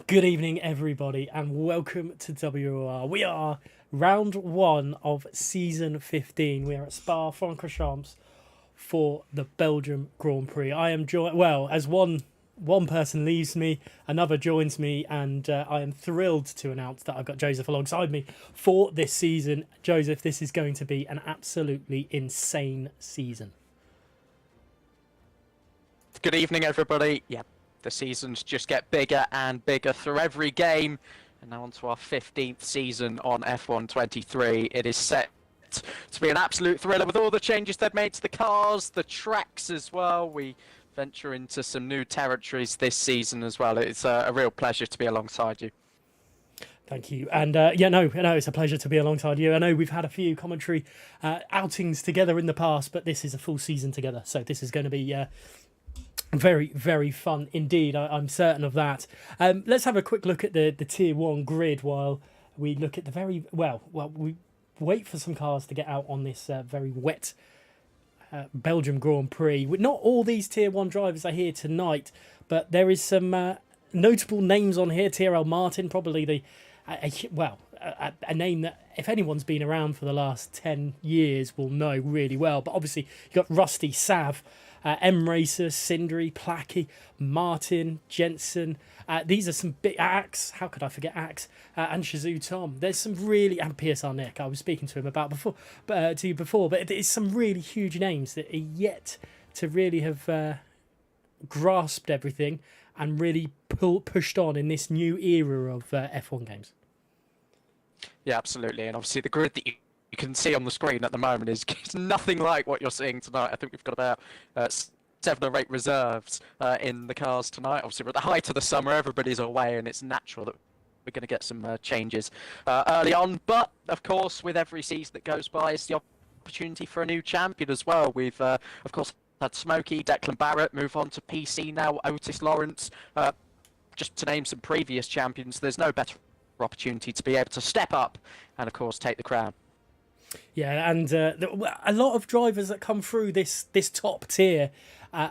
Good evening, everybody, and welcome to WOR. We are round one of season 15. We are at Spa-Francorchamps for the Belgium Grand Prix. I am joined, well, as one person leaves me, another joins me, and I am thrilled to announce that I've got Joseph alongside me for this season. Joseph, this is going to be an absolutely insane season. Good evening, everybody. Yeah, the seasons just get bigger and bigger through every game. And now on to our 15th season on F1 23. It is set to be an absolute thriller with all the changes they've made to the cars, the tracks as well. We venture into some new territories this season as well. It's a real pleasure to be alongside you. Thank you. And it's a pleasure to be alongside you. I know we've had a few commentary outings together in the past, but this is a full season together. So this is going to be very, very fun indeed. I'm certain of that. Let's have a quick look at the Tier 1 grid while we look at the we wait for some cars to get out on this very wet Belgium Grand Prix. Not all these Tier 1 drivers are here tonight, but there is some notable names on here. Tyrrell Martin, probably a name that if anyone's been around for the last 10 years will know really well. But obviously you've got Rusty, Sav, M Racer, Sindri, Placky, Martin, Jensen. These are some big Axe. How could I forget Axe? And Shazoo Tom. There's some really, and PSR Nick. I was speaking to him about to you before, but it's some really huge names that are yet to really have grasped everything and really pushed on in this new era of F1 games. Yeah, absolutely. And obviously the grid that you can see on the screen at the moment is nothing like what you're seeing tonight. I think we've got about 7 or 8 reserves in the cars tonight. Obviously, we're at the height of the summer, everybody's away, and it's natural that we're going to get some changes early on. But, of course, with every season that goes by, it's the opportunity for a new champion as well. We've, of course, had Smokey, Declan Barrett move on to PC now, Otis Lawrence. Just to name some previous champions, there's no better opportunity to be able to step up and, of course, take the crown. Yeah, and a lot of drivers that come through this top tier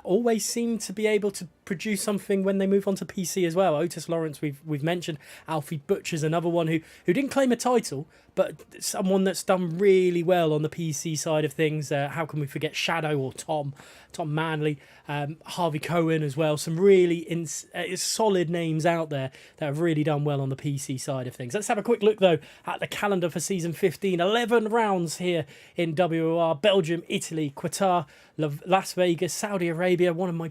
always seem to be able to produce something when they move on to PC as well. Otis Lawrence, we've mentioned. Alfie Butcher's another one who didn't claim a title, but someone that's done really well on the PC side of things. How can we forget Shadow or Tom Manley, Harvey Cohen as well. Some really solid names out there that have really done well on the PC side of things. Let's have a quick look, though, at the calendar for Season 15. 11 rounds here in WOR. Belgium, Italy, Qatar, Las Vegas, Saudi Arabia, one of my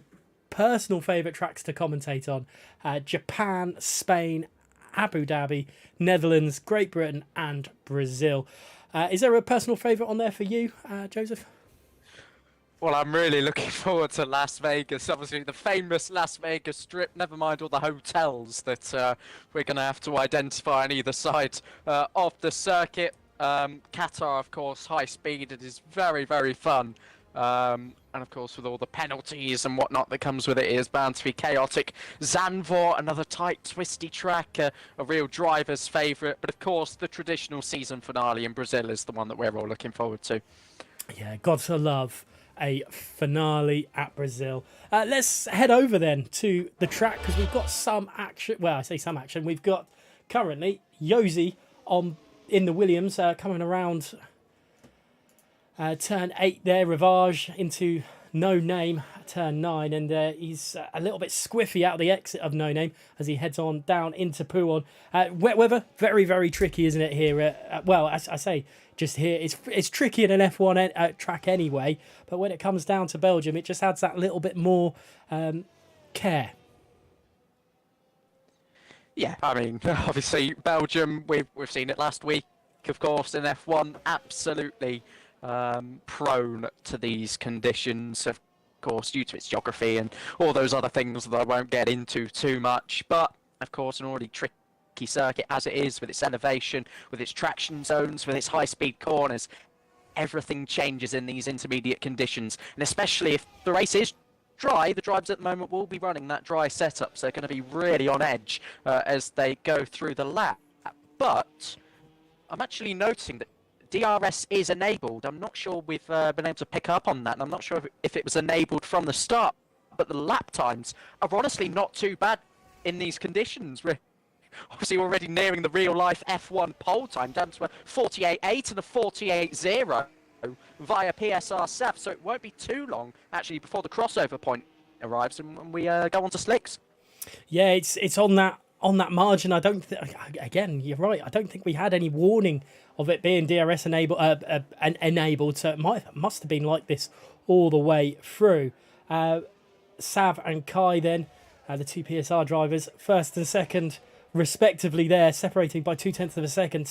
personal favourite tracks to commentate on, Japan, Spain, Abu Dhabi, Netherlands, Great Britain and Brazil. Is there a personal favourite on there for you, Joseph? Well, I'm really looking forward to Las Vegas. Obviously, the famous Las Vegas Strip, never mind all the hotels that we're going to have to identify on either side of the circuit. Qatar, of course, high speed. It is very, very fun. And of course, with all the penalties and whatnot that comes with it, it is bound to be chaotic. Zandvoort, another tight, twisty track, a real driver's favourite. But of course, the traditional season finale in Brazil is the one that we're all looking forward to. Yeah, got to love a finale at Brazil. Let's head over then to the track because we've got some action. Well, I say some action. We've got currently Yosi in the Williams coming around turn 8 there, Rivage into No Name, turn 9, and he's a little bit squiffy out of the exit of No Name as he heads on down into Pouon. Wet weather, very, very tricky, isn't it, here? I say just here, it's tricky in an F1 track anyway, but when it comes down to Belgium, it just adds that little bit more care. Yeah, I mean, obviously, Belgium, we've seen it last week, of course, in F1, absolutely prone to these conditions, of course, due to its geography and all those other things that I won't get into too much. But, of course, an already tricky circuit as it is, with its elevation, with its traction zones, with its high-speed corners, everything changes in these intermediate conditions. And especially if the race is dry, the drivers at the moment will be running that dry setup, so they're going to be really on edge as they go through the lap. But I'm actually noticing that DRS is enabled. I'm not sure we've been able to pick up on that, and I'm not sure if it was enabled from the start, but the lap times are honestly not too bad in these conditions. obviously already nearing the real-life F1 pole time, down to a 48.8 and a 48.0 via PSR Sav, so it won't be too long, actually, before the crossover point arrives and we go on to slicks. Yeah, it's on that margin. I don't again, you're right. I don't think we had any warning of it being DRS enabled, so it must have been like this all the way through. Sav and Kai then, the two PSR drivers, first and second respectively there, separating by 0.2 of a second,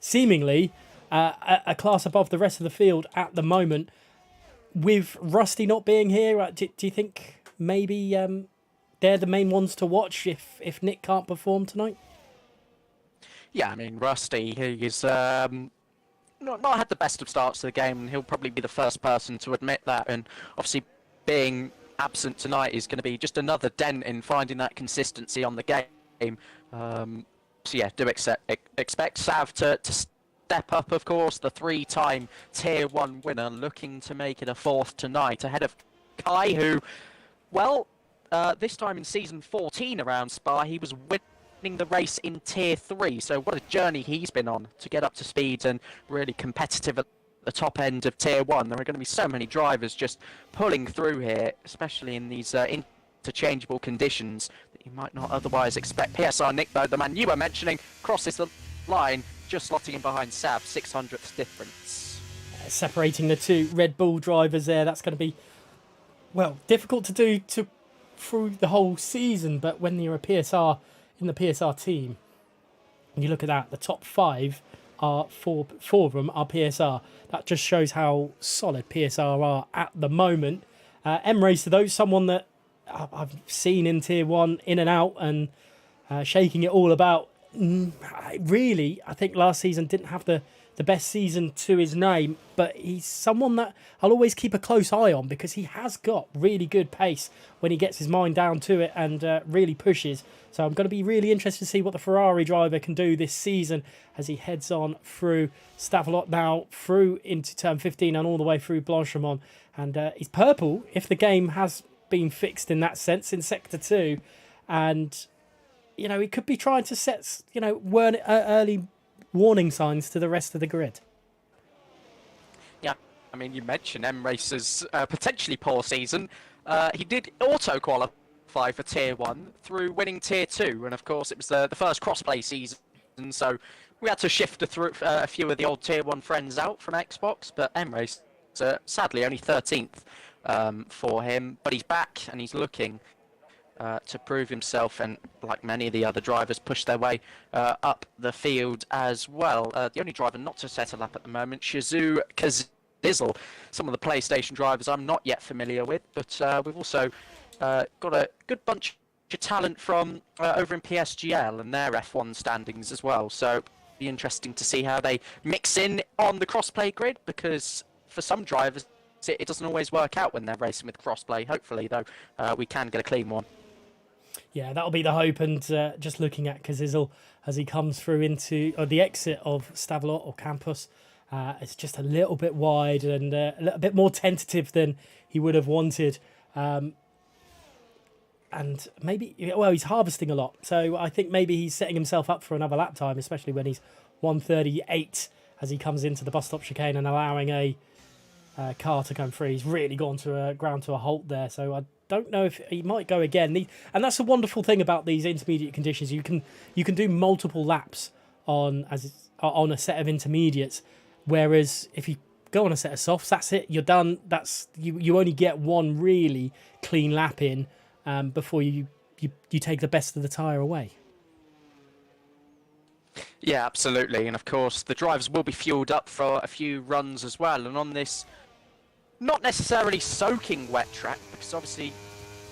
seemingly a class above the rest of the field at the moment. With Rusty not being here, do you think maybe they're the main ones to watch if Nick can't perform tonight? Yeah, I mean, Rusty, he's not had the best of starts to the game, and he'll probably be the first person to admit that. And obviously, being absent tonight is going to be just another dent in finding that consistency on the game. So yeah, do expect Sav to step up, of course, the 3-time Tier 1 winner, looking to make it a 4th tonight, ahead of Kai, who, well, this time in Season 14 around Spa, he was winning the race in Tier 3, so what a journey he's been on to get up to speed and really competitive at the top end of Tier 1. There are going to be so many drivers just pulling through here, especially in these interchangeable conditions that you might not otherwise expect. PSR Nick, though, the man you were mentioning, crosses the line, just slotting in behind Sav, 600th difference. Separating the two Red Bull drivers there, that's going to be, well, difficult to do through the whole season, but when you're a PSR in the PSR team, and you look at that, the top 5 are four of them are PSR. That just shows how solid PSR are at the moment. M-Racer, though, someone that I've seen in Tier 1 in and out and shaking it all about. Really, I think last season didn't have the best season to his name, but he's someone that I'll always keep a close eye on because he has got really good pace when he gets his mind down to it and really pushes. So I'm going to be really interested to see what the Ferrari driver can do this season as he heads on through Stavelot now, through into turn 15 and all the way through Blanchimont. And he's purple if the game has been fixed in that sense in Sector 2. And, you know, he could be trying to set, early warning signs to the rest of the grid. Yeah, I mean, you mentioned M-Racer's potentially poor season. He did auto-qualify for Tier 1 through winning Tier 2, and of course it was the first crossplay season, so we had to shift a few of the old Tier 1 friends out from Xbox, but M-Racer, sadly, only 13th for him, but he's back and he's looking to prove himself, and like many of the other drivers, push their way up the field as well. The only driver not to settle up at the moment, Shizu Kazizel, some of the PlayStation drivers I'm not yet familiar with, but we've also got a good bunch of talent from over in PSGL and their F1 standings as well. So it'll be interesting to see how they mix in on the crossplay grid, because for some drivers it doesn't always work out when they're racing with crossplay. Hopefully, though, we can get a clean one. Yeah, that'll be the hope. And just looking at Kazizel as he comes through into the exit of Stavelot or Campus, it's just a little bit wide and a little bit more tentative than he would have wanted. And maybe, he's harvesting a lot. So I think maybe he's setting himself up for another lap time, especially when he's 1:38 as he comes into the bus stop chicane and allowing a car to come through. He's really gone to ground to a halt there. So I don't know if he might go again. And that's a wonderful thing about these intermediate conditions. You can do multiple laps on a set of intermediates, whereas if you go on a set of softs, that's it. You're done. That's you only get one really clean lap in before you take the best of the tyre away. Yeah, absolutely. And of course, the drivers will be fueled up for a few runs as well. And on this not necessarily soaking wet track, because obviously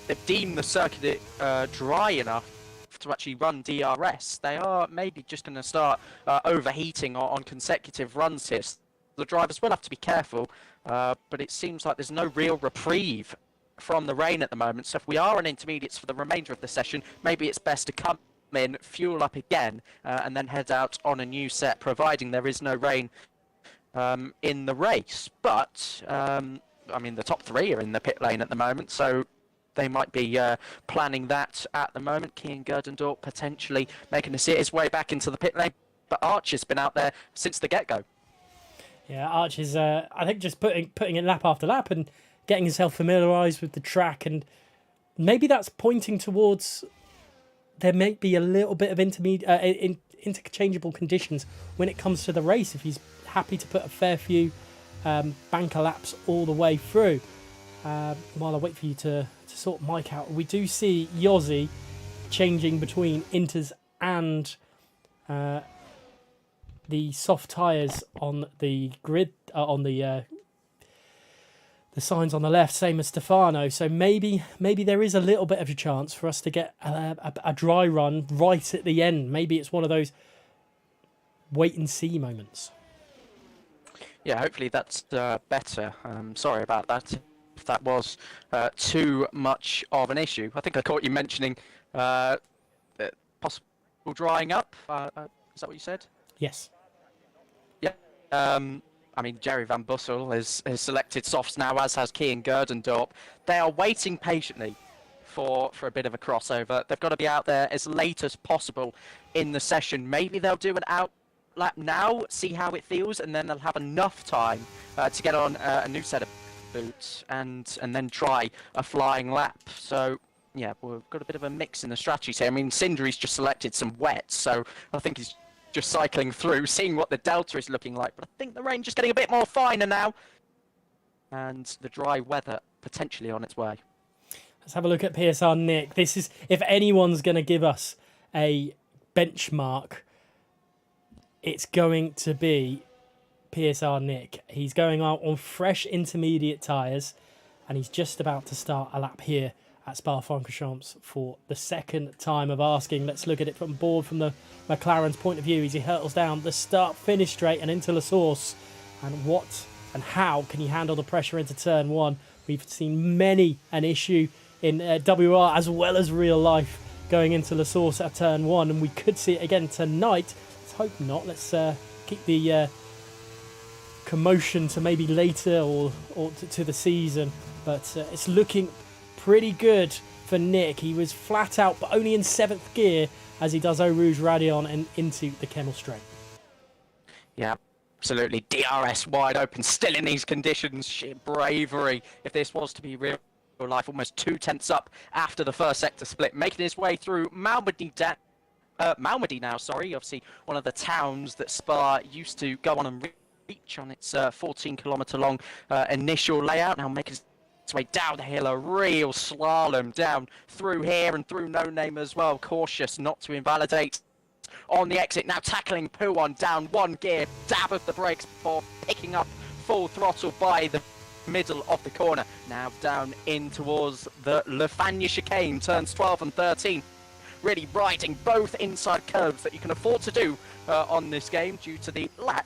they've deemed the circuit dry enough to actually run DRS. They are maybe just going to start overheating on consecutive runs here. So the drivers will have to be careful, but it seems like there's no real reprieve from the rain at the moment. So if we are on intermediates for the remainder of the session, maybe it's best to come in, fuel up again, and then head out on a new set, providing there is no rain in the race. But I mean, the top 3 are in the pit lane at the moment, so they might be planning that at the moment. Kian Gerdendorp potentially making his way back into the pit lane, but Archer's been out there since the get-go. Yeah, Arch is, I think, just putting in lap after lap and getting himself familiarised with the track, and maybe that's pointing towards there may be a little bit of interchangeable conditions when it comes to the race if he's happy to put a fair few banker laps all the way through. While I wait for you to sort Mike out, we do see Yossi changing between inters and the soft tyres on the grid, on the signs on the left, same as Stefano. So maybe there is a little bit of a chance for us to get a dry run right at the end. Maybe it's one of those wait and see moments. Yeah, hopefully that's better. Sorry about that. If that was too much of an issue. I think I caught you mentioning possible drying up. Is that what you said? Yes. Yeah. I mean, Jerry Van Bussel has selected softs now, as has Kian Gerdendorp. They are waiting patiently for a bit of a crossover. They've got to be out there as late as possible in the session. Maybe they'll do an out lap now, see how it feels, and then they'll have enough time to get on a new set of boots and then try a flying lap. So yeah, we've got a bit of a mix in the strategies here. I mean, Cindery's just selected some wets, so I think he's just cycling through, seeing what the delta is looking like. But I think the rain's just getting a bit more finer now, and the dry weather potentially on its way. Let's have a look at PSR Nick. This is, if anyone's going to give us a benchmark, it's going to be PSR Nick. He's going out on fresh intermediate tyres, and he's just about to start a lap here at Spa-Francorchamps for the second time of asking. Let's look at it from the McLaren's point of view as he hurtles down the start-finish straight and into La Source. And what and how can he handle the pressure into turn one? We've seen many an issue in WR as well as real life going into La Source at turn one, and we could see it again tonight. Let's hope not. Let's keep the commotion to maybe later or to the season. But it's looking pretty good for Nick. He was flat out, but only in 7th gear as he does Eau Rouge Radion and into the Kemmel Straight. Yeah, absolutely. DRS wide open, still in these conditions. Sheer bravery. If this was to be real life, almost 2/10 up after the first sector split, making his way through Malmedy now, obviously one of the towns that Spa used to go on and reach on its 14-kilometre long initial layout. Now making its way down the hill, a real slalom down through here and through No Name as well. Cautious not to invalidate on the exit. Now tackling Pouon down one gear, dab of the brakes before picking up full throttle by the middle of the corner. Now down in towards the Le Fagnes chicane, turns 12 and 13. Really riding both inside curves that you can afford to do on this game due to the lack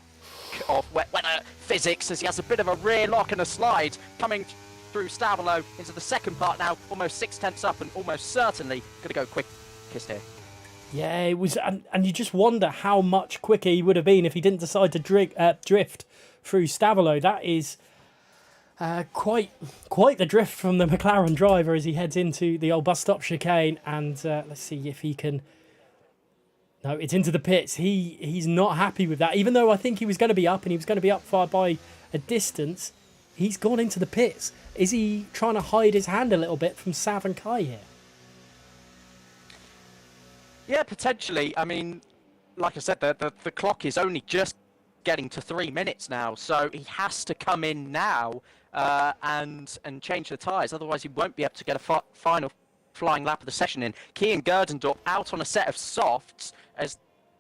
of wet weather physics, as he has a bit of a rear lock and a slide coming through Stavolo into the second part now, almost 6/10 up and almost certainly going to go quickest here. Yeah, it was, and you just wonder how much quicker he would have been if he didn't decide to drift through Stavolo. That is quite the drift from the McLaren driver as he heads into the old bus stop chicane, and let's see if he can. No, it's into the pits. He's not happy with that, even though I think he was going to be up and he was going to be up far by a distance. He's gone into the pits. Is he trying to hide his hand a little bit from Sav and Kai here? Yeah, potentially. I mean, like I said, the clock is only just getting to 3 minutes now, so he has to come in now and change the tyres. Otherwise, he won't be able to get a final flying lap of the session in. Kian Gerdendorp out on a set of softs as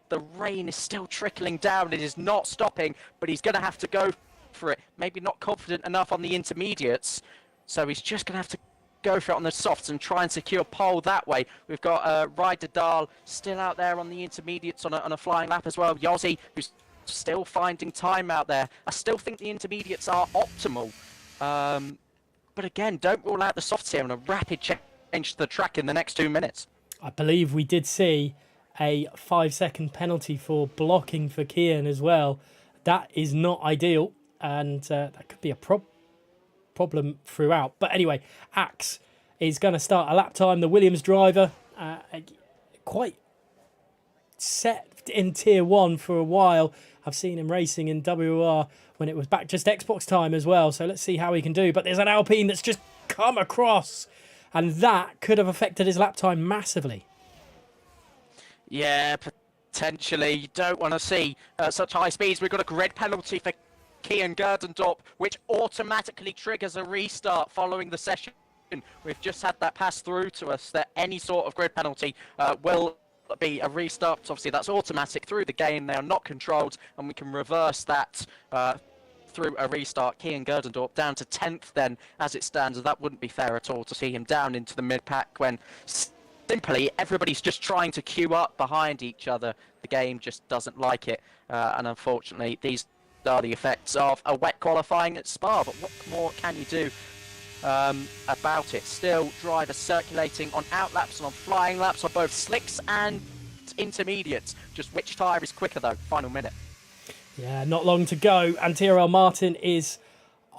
the rain is still trickling down. It is not stopping, but he's going to have to go for it. Maybe not confident enough on the intermediates, so he's just going to have to go for it on the softs and try and secure pole that way. We've got Ryder Dahl still out there on the intermediates on a flying lap as well. Yossi, who's still finding time out there. I still think the intermediates are optimal. But again, don't rule out the softs here and a rapid change to the track in the next 2 minutes. I believe we did see a 5-second penalty for blocking for Kian as well. That is not ideal, and that could be a problem throughout. But anyway, Axe is going to start a lap time. The Williams driver, quite set in Tier 1 for a while. I've seen him racing in WOR when it was back just Xbox time as well. So let's see how he can do. But there's an Alpine that's just come across, and that could have affected his lap time massively. Yeah, potentially. You don't want to see such high speeds. We've got a grid penalty for Kian Gerdendorp, which automatically triggers a restart following the session. We've just had that pass through to us that any sort of grid penalty will be a restart. Obviously, that's automatic through the game. They are not controlled, and we can reverse that through a restart. Kian Gerdendorp down to 10th then, as it stands. That wouldn't be fair at all to see him down into the mid-pack when simply everybody's just trying to queue up behind each other. The game just doesn't like it, and unfortunately, these are the effects of a wet qualifying at Spa. But what more can you do about it? Still, drivers circulating on outlaps and on flying laps on both slicks and intermediates. Just which tyre is quicker though? Final minute. Yeah, not long to go, and TRL Martin is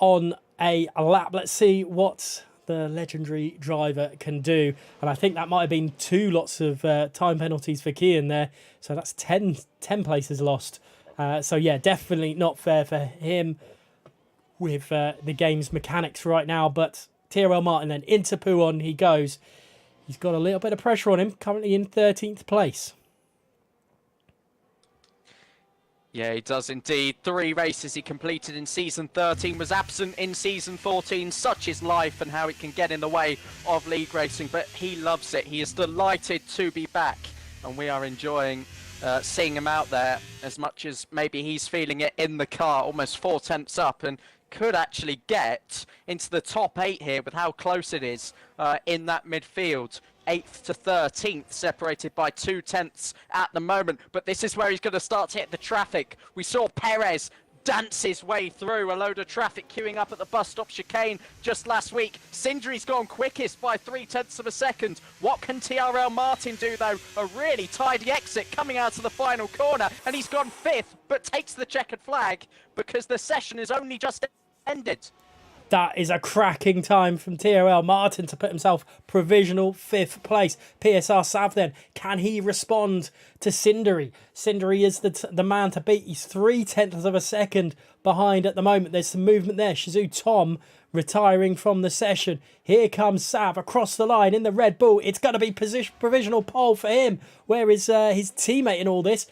on a lap. Let's see what the legendary driver can do. And I think that might have been 2 lots of time penalties for Kian there. So that's 10 places lost. So yeah, definitely not fair for him with the game's mechanics right now. But TRL Martin then into Pouon he goes. He's got a little bit of pressure on him, currently in 13th place. Yeah, he does indeed. 3 races he completed in Season 13, was absent in Season 14. Such is life and how it can get in the way of league racing, but he loves it. He is delighted to be back, and we are enjoying seeing him out there as much as maybe he's feeling it in the car, almost 4 tenths up, and could actually get into the top 8 here with how close it is in that midfield. 8th to 13th, separated by 2 tenths at the moment. But this is where he's going to start to hit the traffic. We saw Perez dance his way through a load of traffic queuing up at the bus stop chicane just last week. Sindri's gone quickest by 3 tenths of a second. What can TRL Martin do though? A really tidy exit coming out of the final corner, and he's gone 5th, but takes the checkered flag because the session is only just ended. That is a cracking time from TRL Martin to put himself provisional 5th place. PSR Sav then, can he respond to Sindri? Sindri is the man to beat. He's 3 tenths of a second behind at the moment. There's some movement there. Shizou Tom retiring from the session. Here comes Sav across the line in the Red Bull. It's going to be provisional pole for him. Where is his teammate in all this?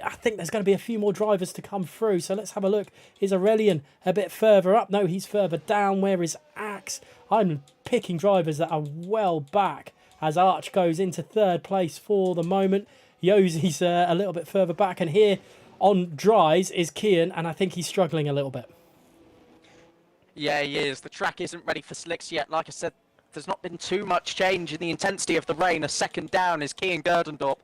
I think there's going to be a few more drivers to come through. So let's have a look. Is Aurelian a bit further up? No, he's further down. Where is Axe? I'm picking drivers that are well back as Arch goes into 3rd place for the moment. Yosi's a little bit further back. And here on dries is Kian, and I think he's struggling a little bit. Yeah, he is. The track isn't ready for slicks yet. Like I said, there's not been too much change in the intensity of the rain. A second down is Kian Gerdendorp.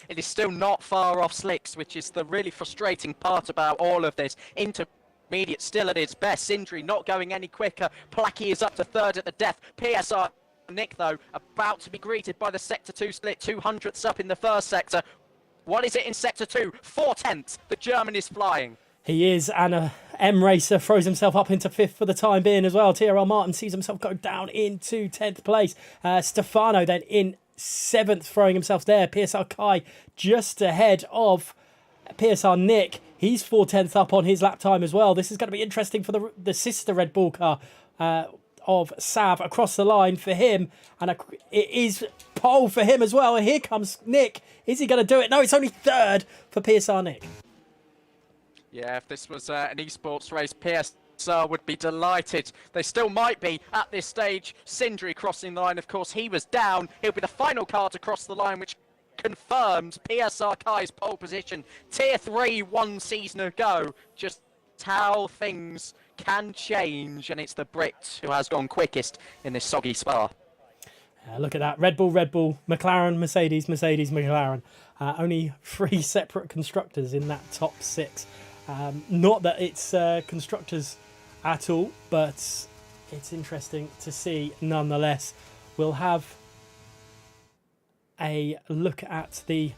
It is still not far off slicks, which is the really frustrating part about all of this. Intermediate still at its best. Sindri not going any quicker. Placky is up to 3rd at the death. PSR Nick, though, about to be greeted by the Sector 2 split. 200ths up in the first sector. What is it in Sector 2? 4 tenths. The German is flying. He is, and M Racer throws himself up into 5th for the time being as well. TRL Martin sees himself go down into 10th place. Stefano then in 7th, throwing himself there. PSR Kai just ahead of PSR Nick. He's 4 tenths up on his lap time as well. This is going to be interesting for the sister Red Bull car of Sav across the line for him. And it is pole for him as well. And here comes Nick. Is he going to do it? No, it's only 3rd for PSR Nick. Yeah, if this was an esports race, PSR would be delighted. They still might be at this stage. Sindri crossing the line, of course, he was down. He'll be the final car to cross the line, which confirmed PSR Kai's pole position. Tier 3, 1 season ago. Just how things can change, and it's the Brit who has gone quickest in this soggy Spa. Look at that. Red Bull, McLaren, Mercedes, McLaren. Only 3 separate constructors in that top 6. Not that it's constructors at all, but it's interesting to see nonetheless. We'll have a look at the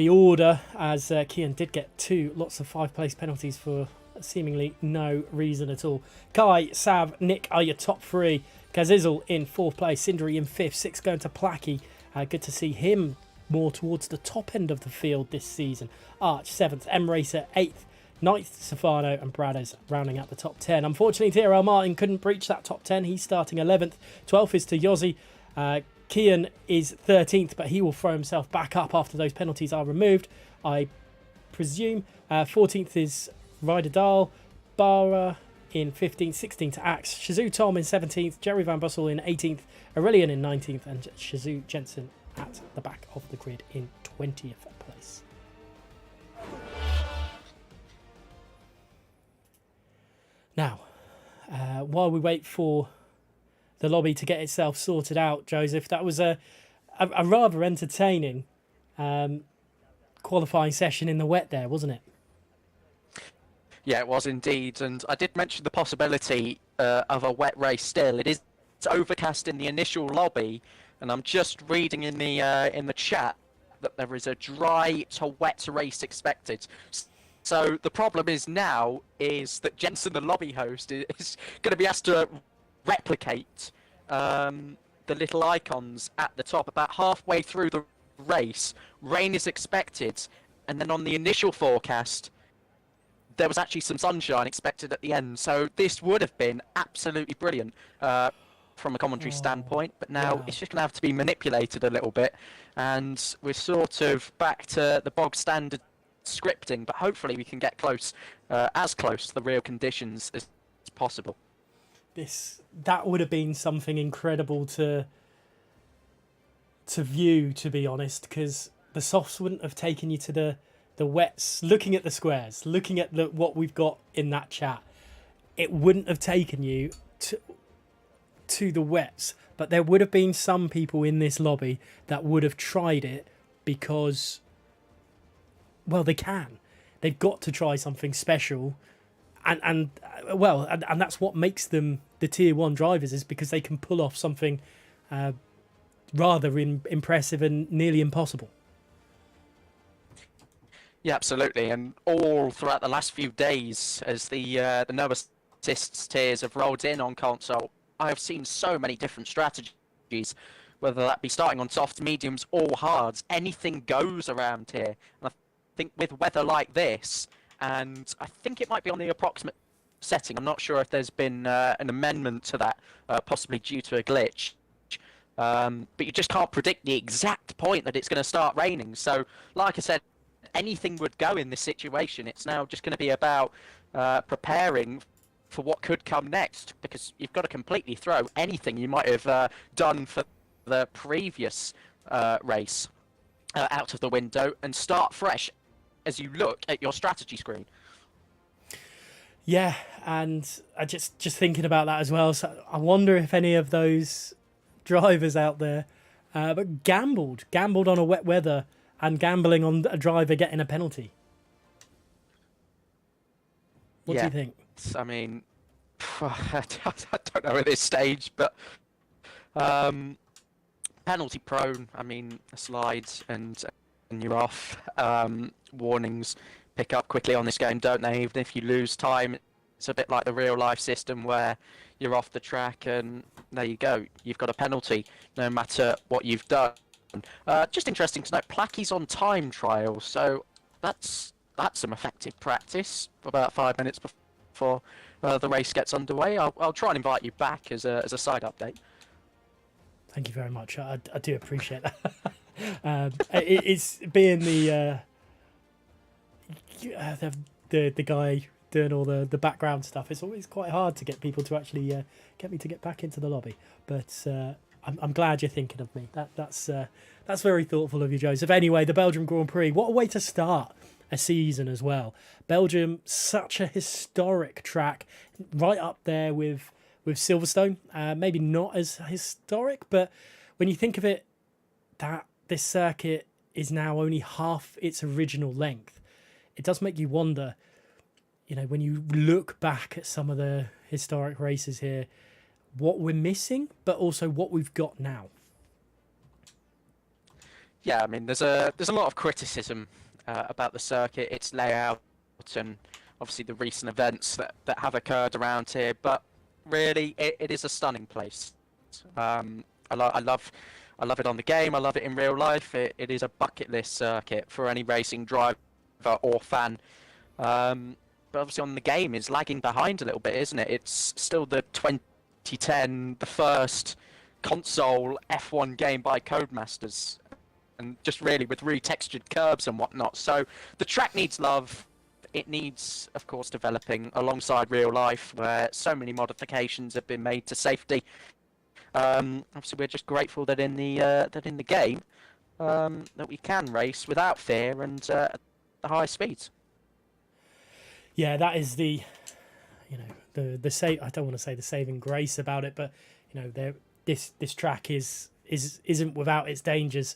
order, as Kian did get 2 lots of 5-place penalties for seemingly no reason at all. Kai, Sav, Nick are your top 3. Kazizel in 4th place, Sindri in 5th, 6th going to Placky. Good to see him more towards the top end of the field this season. Arch 7th, M Racer 8th, 9th Stefano, and Bradders rounding out the top 10. Unfortunately, TRL Martin couldn't breach that top 10. He's starting 11th. 12th is to Yossi. Kian is 13th, but he will throw himself back up after those penalties are removed, I presume. 14th is Ryder Dahl. Bara in 15th, 16th to Axe. Shazoo Tom in 17th, Jerry Van Bussel in 18th, Aurelian in 19th, and Shazoo Jensen at the back of the grid in 20th place. Now, while we wait for the lobby to get itself sorted out, Joseph, that was a rather entertaining qualifying session in the wet there, wasn't it? Yeah, it was indeed, and I did mention the possibility of a wet race still. It's overcast in the initial lobby, and I'm just reading in the chat that there is a dry to wet race expected. So the problem is now is that Jensen, the lobby host, is going to be asked to replicate the little icons at the top. About halfway through the race, rain is expected, and then on the initial forecast, there was actually some sunshine expected at the end. So this would have been absolutely brilliant from a commentary standpoint, but now it's just going to have to be manipulated a little bit, and we're sort of back to the bog standard scripting, but hopefully we can get as close to the real conditions as possible. That would have been something incredible to view, to be honest, because the softs wouldn't have taken you to the wets. Looking at the squares, looking at what we've got in that chat, it wouldn't have taken you to the wets, but there would have been some people in this lobby that would have tried it because, well, they've got to try something special, and that's what makes them the tier 1 drivers, is because they can pull off something rather impressive and nearly impossible. Yeah, absolutely, and all throughout the last few days, as the no assists tiers have rolled in on console, I've seen so many different strategies, whether that be starting on soft, mediums, or hards. Anything goes around here, and I think with weather like this, and I think it might be on the approximate setting. I'm not sure if there's been an amendment to that, possibly due to a glitch. But you just can't predict the exact point that it's going to start raining. So, like I said, anything would go in this situation. It's now just going to be about preparing for what could come next, because you've got to completely throw anything you might have done for the previous race out of the window and start fresh as you look at your strategy screen. Yeah, and I just thinking about that as well. So I wonder if any of those drivers out there but gambled on a wet weather and gambling on a driver getting a penalty. What do you think? I mean, I don't know at this stage, but penalty prone. I mean, a slide and you're off. Warnings pick up quickly on this game, don't they? Even if you lose time, it's a bit like the real life system where you're off the track and there you go. You've got a penalty no matter what you've done. Just interesting to note, Placky's on time trial, so that's some effective practice for about 5 minutes before the race gets underway. I'll try and invite you back as a side update. Thank you very much. I do appreciate that. It's being the guy doing all the background stuff. It's always quite hard to get people to actually get me to get back into the lobby. But I'm glad you're thinking of me. That's very thoughtful of you, Joseph. Anyway, the Belgium Grand Prix. What a way to start a season as well. Belgium, such a historic track, right up there with Silverstone. Maybe not as historic, but when you think of it, that this circuit is now only half its original length. It does make you wonder, when you look back at some of the historic races here, what we're missing, but also what we've got now. Yeah, I mean, there's a lot of criticism about the circuit, its layout, and obviously the recent events that have occurred around here. But really, it is a stunning place. I love it on the game. I love it in real life. It is a bucket list circuit for any racing driver or fan. But obviously on the game, it's lagging behind a little bit, isn't it? It's still the 2010, the first console F1 game by Codemasters, and just really with retextured curbs and whatnot. So the track needs love. It needs, of course, developing alongside real life, where so many modifications have been made to safety. Obviously, we're just grateful that in the game that we can race without fear and at the high speeds. Yeah, that is the I don't want to say the saving grace about it, but this track isn't without its dangers,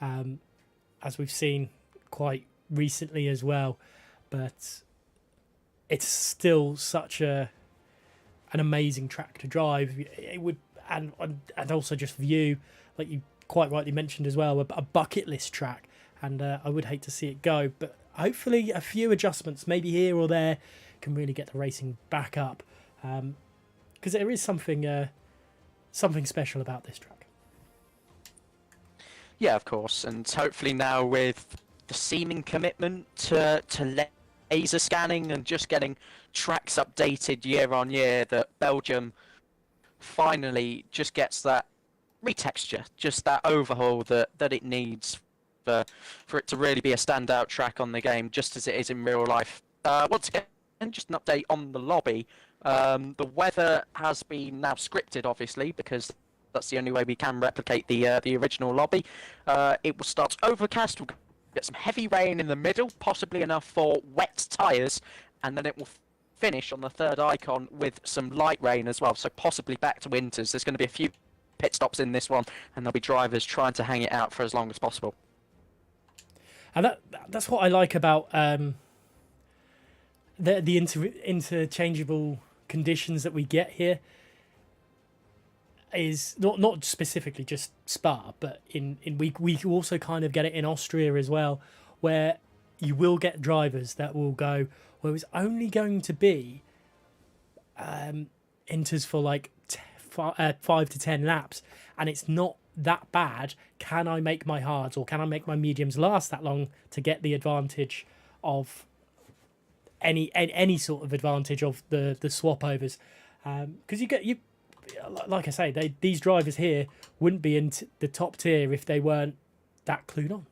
as we've seen quite recently as well. But it's still such an amazing track to drive. It would and also just view, like you quite rightly mentioned as well, a bucket list track. And I would hate to see it go, but hopefully a few adjustments, maybe here or there, can really get the racing back up. Because there is something special about this track. Yeah, of course, and hopefully now with the seeming commitment to laser scanning and just getting tracks updated year on year, that Belgium finally just gets that retexture, just that overhaul that it needs for it to really be a standout track on the game, just as it is in real life. Once again, just an update on the lobby. The weather has been now scripted, obviously, because that's the only way we can replicate the original lobby. It will start overcast. We'll get some heavy rain in the middle, possibly enough for wet tyres, and then it will finish on the third icon with some light rain as well, so possibly back to winters. There's going to be a few pit stops in this one, and there'll be drivers trying to hang it out for as long as possible. And that's what I like about the interchangeable conditions that we get here. Is not specifically just Spa, but we also kind of get it in Austria as well, where you will get drivers that will go, well, it's only going to be inters for like 5 to 10 laps, and it's not that bad. Can I make my hards or can I make my mediums last that long to get the advantage of any sort of advantage of the swap overs? Because you like I say, these drivers here wouldn't be in the top tier if they weren't that clued on.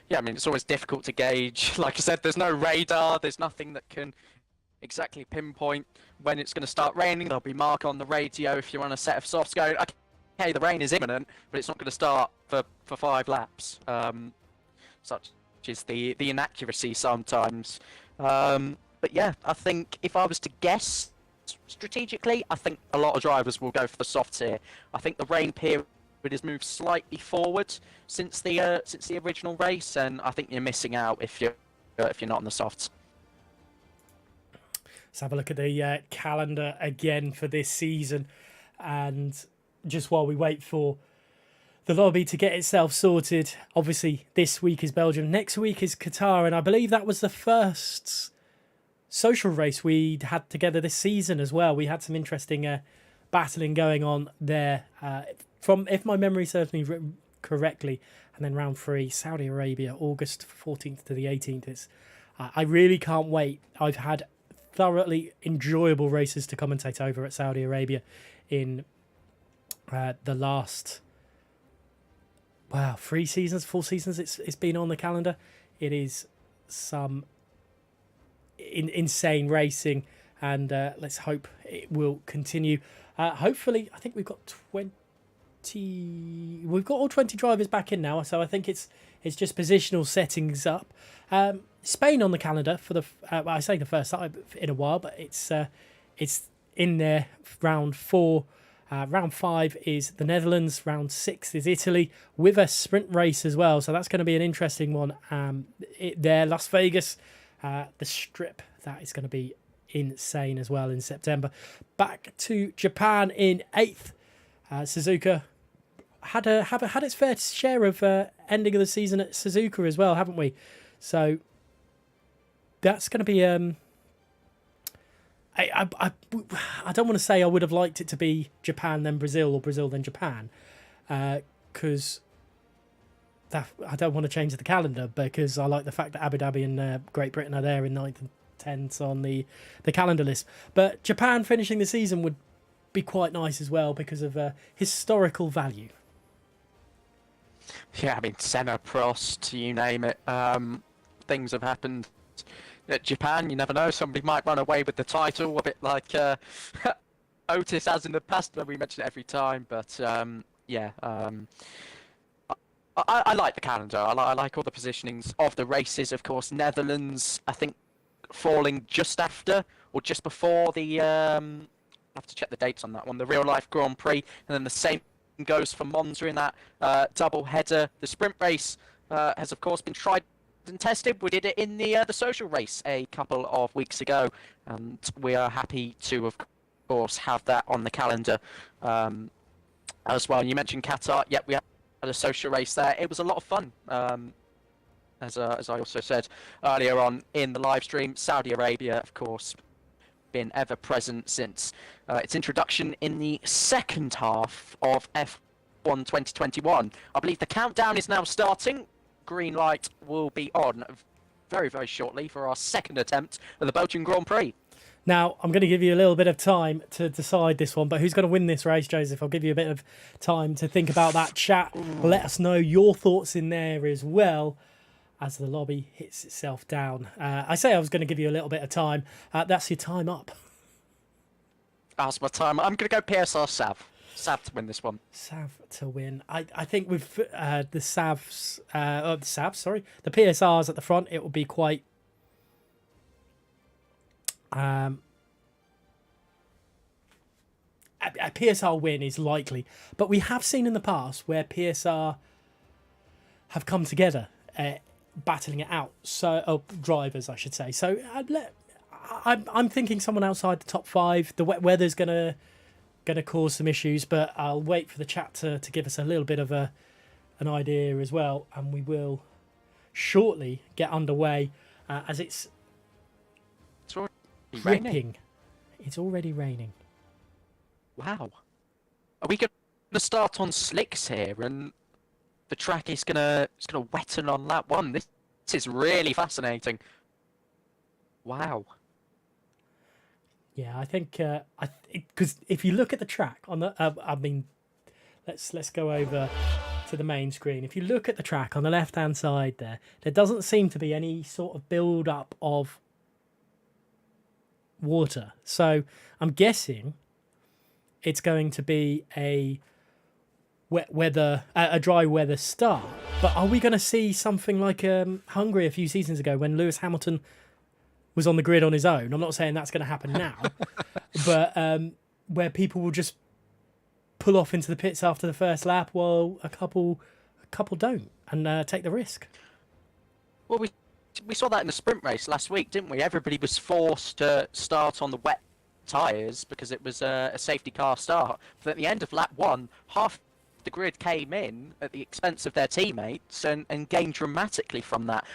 Yeah, I mean, it's always difficult to gauge. Like I said, there's no radar, there's nothing that can exactly pinpoint when it's going to start raining. There'll be mark on the radio if you're on a set of softs going, okay, the rain is imminent, but it's not going to start for 5 laps. Such is the inaccuracy sometimes. But yeah, I think if I was to guess strategically, I think a lot of drivers will go for the softs here. I think the rain period has moved slightly forward since the original race, and I think you're missing out if you're not on the softs. Let's have a look at the calendar again for this season, and just while we wait for the lobby to get itself sorted, obviously this week is Belgium, next week is Qatar, and I believe that was the first social race we'd had together this season as well. We had some interesting battling going on there. From, if my memory serves me correctly, and then round 3, Saudi Arabia, August 14th to the 18th. It's I really can't wait. I've had thoroughly enjoyable races to commentate over at Saudi Arabia in the last 4 seasons it's been on the calendar. It is some insane racing, and let's hope it will continue. Hopefully, I think we've got all 20 drivers back in now, so I think it's just positional settings up. Spain on the calendar for the I say the first time in a while, but it's in there. Round 4, round 5 is the Netherlands, round 6 is Italy, with a sprint race as well, so that's going to be an interesting one. Las Vegas, the Strip, that is going to be insane as well in September. Back to Japan in 8th. Suzuka had its fair share of ending of the season at Suzuka as well, haven't we? So that's going to be I don't want to say I would have liked it to be Japan then Brazil or Brazil then Japan, because I don't want to change the calendar, because I like the fact that Abu Dhabi and Great Britain are there in 9th and 10th on the calendar list. But Japan finishing the season would be quite nice as well because of historical value. Yeah, I mean, Senna, Prost, you name it. Things have happened at Japan. You never know. Somebody might run away with the title, a bit like Otis has in the past, when we mention it every time. But yeah, I like the calendar. I like all the positionings of the races. Of course, Netherlands, I think, falling just after or just before the. I have to check the dates on that one. The real life Grand Prix, and then the same goes for Monza in that double header. The sprint race has, of course, been tried and tested. We did it in the social race a couple of weeks ago, and we are happy to, of course, have that on the calendar as well. And you mentioned Qatar. Yep, we had a social race there. It was a lot of fun. As I also said earlier on in the live stream, Saudi Arabia, of course, been ever present since its introduction in the second half of F1 2021. I believe the countdown is now starting. Green light will be on very, very shortly for our second attempt at the Belgian Grand Prix. Now, I'm going to give you a little bit of time to decide this one, but who's going to win this race, Joseph? I'll give you a bit of time to think about that. Chat, let us know your thoughts in there as well as the lobby hits itself down. I say I was going to give you a little bit of time. That's your time up. That's my time. I'm going to go PSR Sav. Sav to win this one. Sav to win. I think with the Savs, the PSRs at the front, it will be quite. A PSR win is likely, but we have seen in the past where PSR have come together, battling it out. So, drivers, I should say. So, I'm thinking someone outside the top 5. The wet weather's gonna cause some issues, but I'll wait for the chat to give us a little bit of an idea as well, and we will shortly get underway as it's already dripping. raining. It's already raining. Wow. Are we going to start on slicks here, and the track is gonna wetten on lap 1? This is really fascinating. Wow. Yeah, I think because if you look at the track on the, I mean, let's go over to the main screen. If you look at the track on the left-hand side there doesn't seem to be any sort of build-up of water. So I'm guessing it's going to be a dry weather start. But are we going to see something like Hungary a few seasons ago when Lewis Hamilton was on the grid on his own? I'm not saying that's going to happen now, but where people will just pull off into the pits after the first lap while a couple don't and take the risk. Well, we saw that in the sprint race last week, didn't we? Everybody was forced to start on the wet tyres because it was a safety car start. But at the end of lap 1, half the grid came in at the expense of their teammates and gained dramatically from that.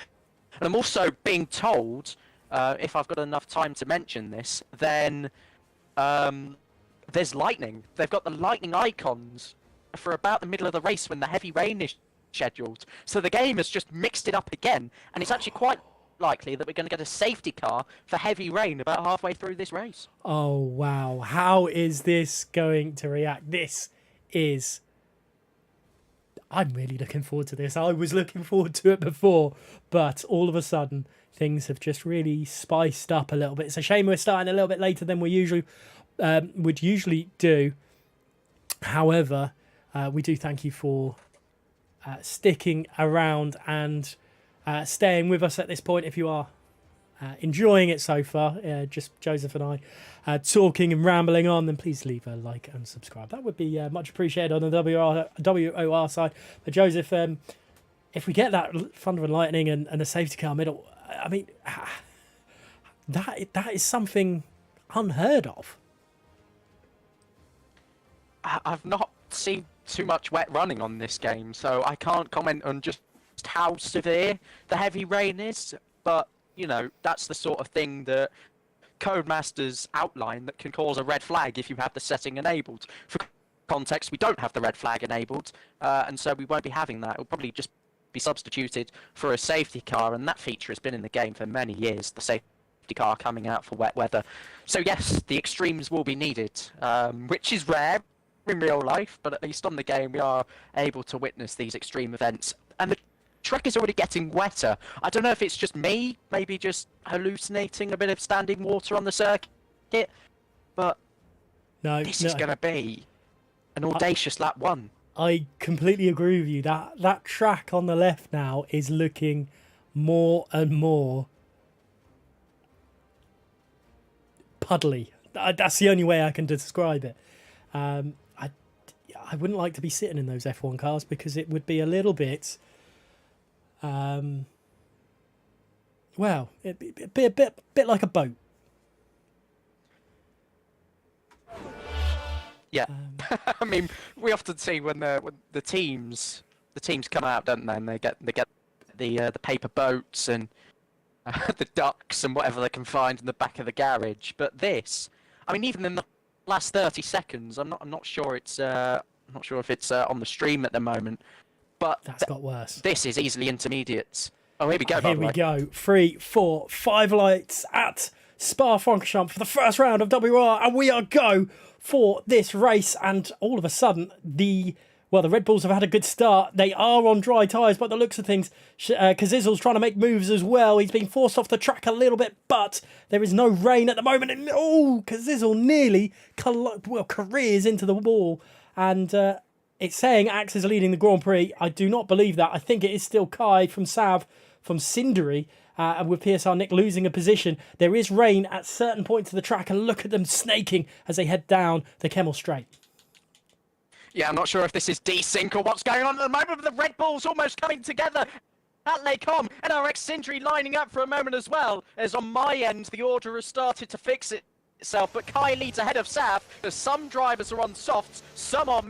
And I'm also being told, if I've got enough time to mention this, then there's lightning. They've got the lightning icons for about the middle of the race when the heavy rain is scheduled. So the game has just mixed it up again, and it's actually quite likely that we're going to get a safety car for heavy rain about halfway through this race. Oh, wow. How is this going to react? I'm really looking forward to this. I was looking forward to it before, but all of a sudden things have just really spiced up a little bit. It's a shame we're starting a little bit later than we would usually do. However, we do thank you for sticking around and staying with us at this point. If you are enjoying it so far, just Joseph and I talking and rambling on, then please leave a like and subscribe. That would be much appreciated on the WOR side. But Joseph, if we get that thunder and lightning and a safety car middle, I mean, that is something unheard of. I've not seen too much wet running on this game, so I can't comment on just how severe the heavy rain is, but you know, that's the sort of thing that Codemasters outline that can cause a red flag if you have the setting enabled. For context, we don't have the red flag enabled, and so we won't be having that. It'll probably just be substituted for a safety car, and that feature has been in the game for many years, the safety car coming out for wet weather. So yes, the extremes will be needed, which is rare in real life, but at least on the game we are able to witness these extreme events. And the track is already getting wetter. I don't know if it's just me, maybe just hallucinating a bit of standing water on the circuit, but this is going to be an audacious lap 1. I completely agree with you. That track on the left now is looking more and more puddly. That's the only way I can describe it. I wouldn't like to be sitting in those F1 cars because it would be a little bit, it'd be a bit like a boat. Yeah, I mean, we often see when the teams come out, don't they? And they get the paper boats and the ducks and whatever they can find in the back of the garage. But this, I mean, even in the last 30 seconds, I'm not sure it's I'm not sure if it's on the stream at the moment, but that's got worse. This is easily intermediates. Oh, here we go. Here we go. 3, 4, 5 lights at Spa-Francorchamps for the first round of WOR, and we are go for this race. And all of a sudden, the Red Bulls have had a good start. They are on dry tyres by the looks of things. Kazizel's trying to make moves as well. He's being forced off the track a little bit, but there is no rain at the moment. And Kazizel nearly careers into the wall. And it's saying Axe is leading the Grand Prix. I do not believe that. I think it is still Kai from Sav, from Cindery, and with PSR Nick losing a position. There is rain at certain points of the track, and look at them snaking as they head down the Kemmel Straight. Yeah, I'm not sure if this is desync or what's going on at the moment, but the Red Bull's almost coming together at Lecom. NRX Sindri lining up for a moment as well, as on my end, the order has started to fix itself, but Kai leads ahead of Sav, as some drivers are on softs, some are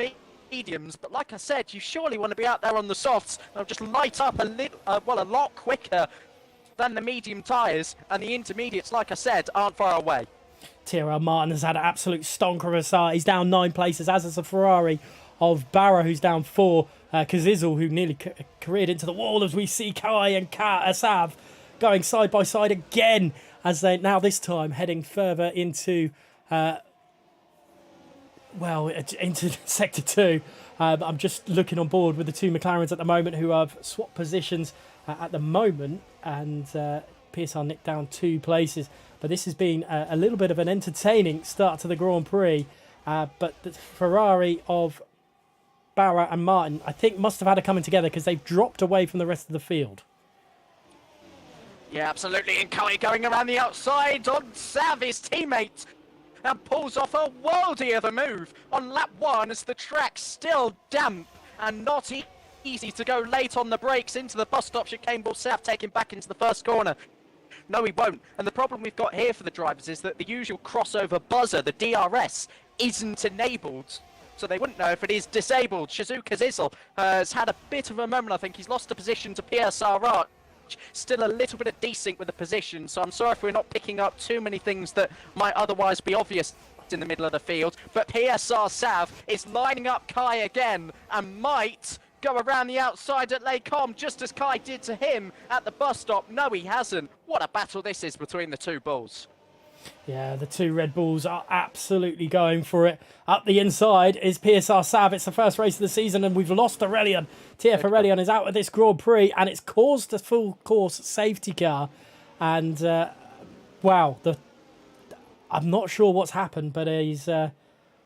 mediums, but like I said, you surely want to be out there on the softs. They'll just light up a lot quicker than the medium tyres, and the intermediates, like I said, aren't far away. Tyrrell Martin has had an absolute stonker of a start. He's down 9 places, as is a Ferrari of Barra, who's down 4. Kazizel, who nearly careered into the wall, as we see Kai and Sav going side by side again, as they now this time heading further into into Sector 2. I'm just looking on board with the 2 McLarens at the moment, who have swapped positions at the moment, and PSR Nick down 2 places. But this has been a little bit of an entertaining start to the Grand Prix. But the Ferrari of Barra and Martin, I think, must have had a coming together because they've dropped away from the rest of the field. Yeah, absolutely. And Kai going around the outside on Sav, his teammate, and pulls off a worldie of a move on lap 1 as the track's still damp and not easy to go late on the brakes into the bus stop. Chicane Ball Sav taking back into the first corner. No, he won't. And the problem we've got here for the drivers is that the usual crossover buzzer, the DRS, isn't enabled. So they wouldn't know if it is disabled. Shizuka Zizzle has had a bit of a moment. I think he's lost a position to PSR Arch. Still a little bit of desync with the position. So I'm sorry if we're not picking up too many things that might otherwise be obvious in the middle of the field. But PSR Sav is lining up Kai again and might go around the outside at Lecom, just as Kai did to him at the bus stop. No, he hasn't. What a battle this is between the 2 bulls. Yeah, the 2 Red Bulls are absolutely going for it. Up the inside is PSR Sav. It's the first race of the season, and we've lost Aurelian. TF Aurelian is out of this Grand Prix, and it's caused a full course safety car. And, I'm not sure what's happened, but he's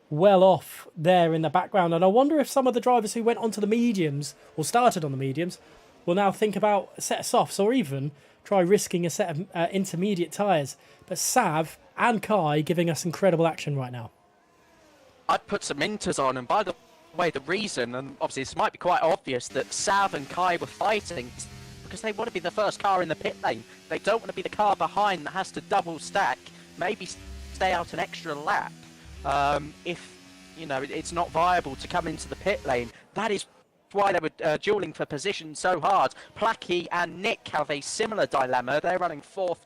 well off there in the background. And I wonder if some of the drivers who went onto the mediums, or started on the mediums, will now think about a set of softs, or even try risking a set of intermediate tyres. But Sav and Kai giving us incredible action right now. I'd put some inters on, and by the way, the reason, and obviously this might be quite obvious, that Sav and Kai were fighting is because they want to be the first car in the pit lane. They don't want to be the car behind that has to double stack, maybe stay out an extra lap. If, it's not viable to come into the pit lane. That is why they were dueling for position so hard. Placky and Nick have a similar dilemma. They're running 4th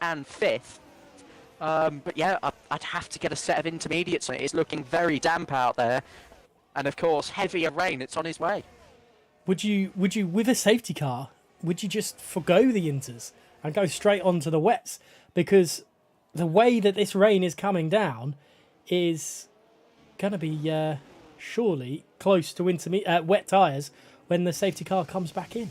and 5th. But yeah, I'd have to get a set of intermediates. It's looking very damp out there. And of course, heavier rain, it's on his way. Would you, with a safety car, would you just forgo the inters and go straight onto the wets? Because the way that this rain is coming down is going to be surely close to wet tyres when the safety car comes back in.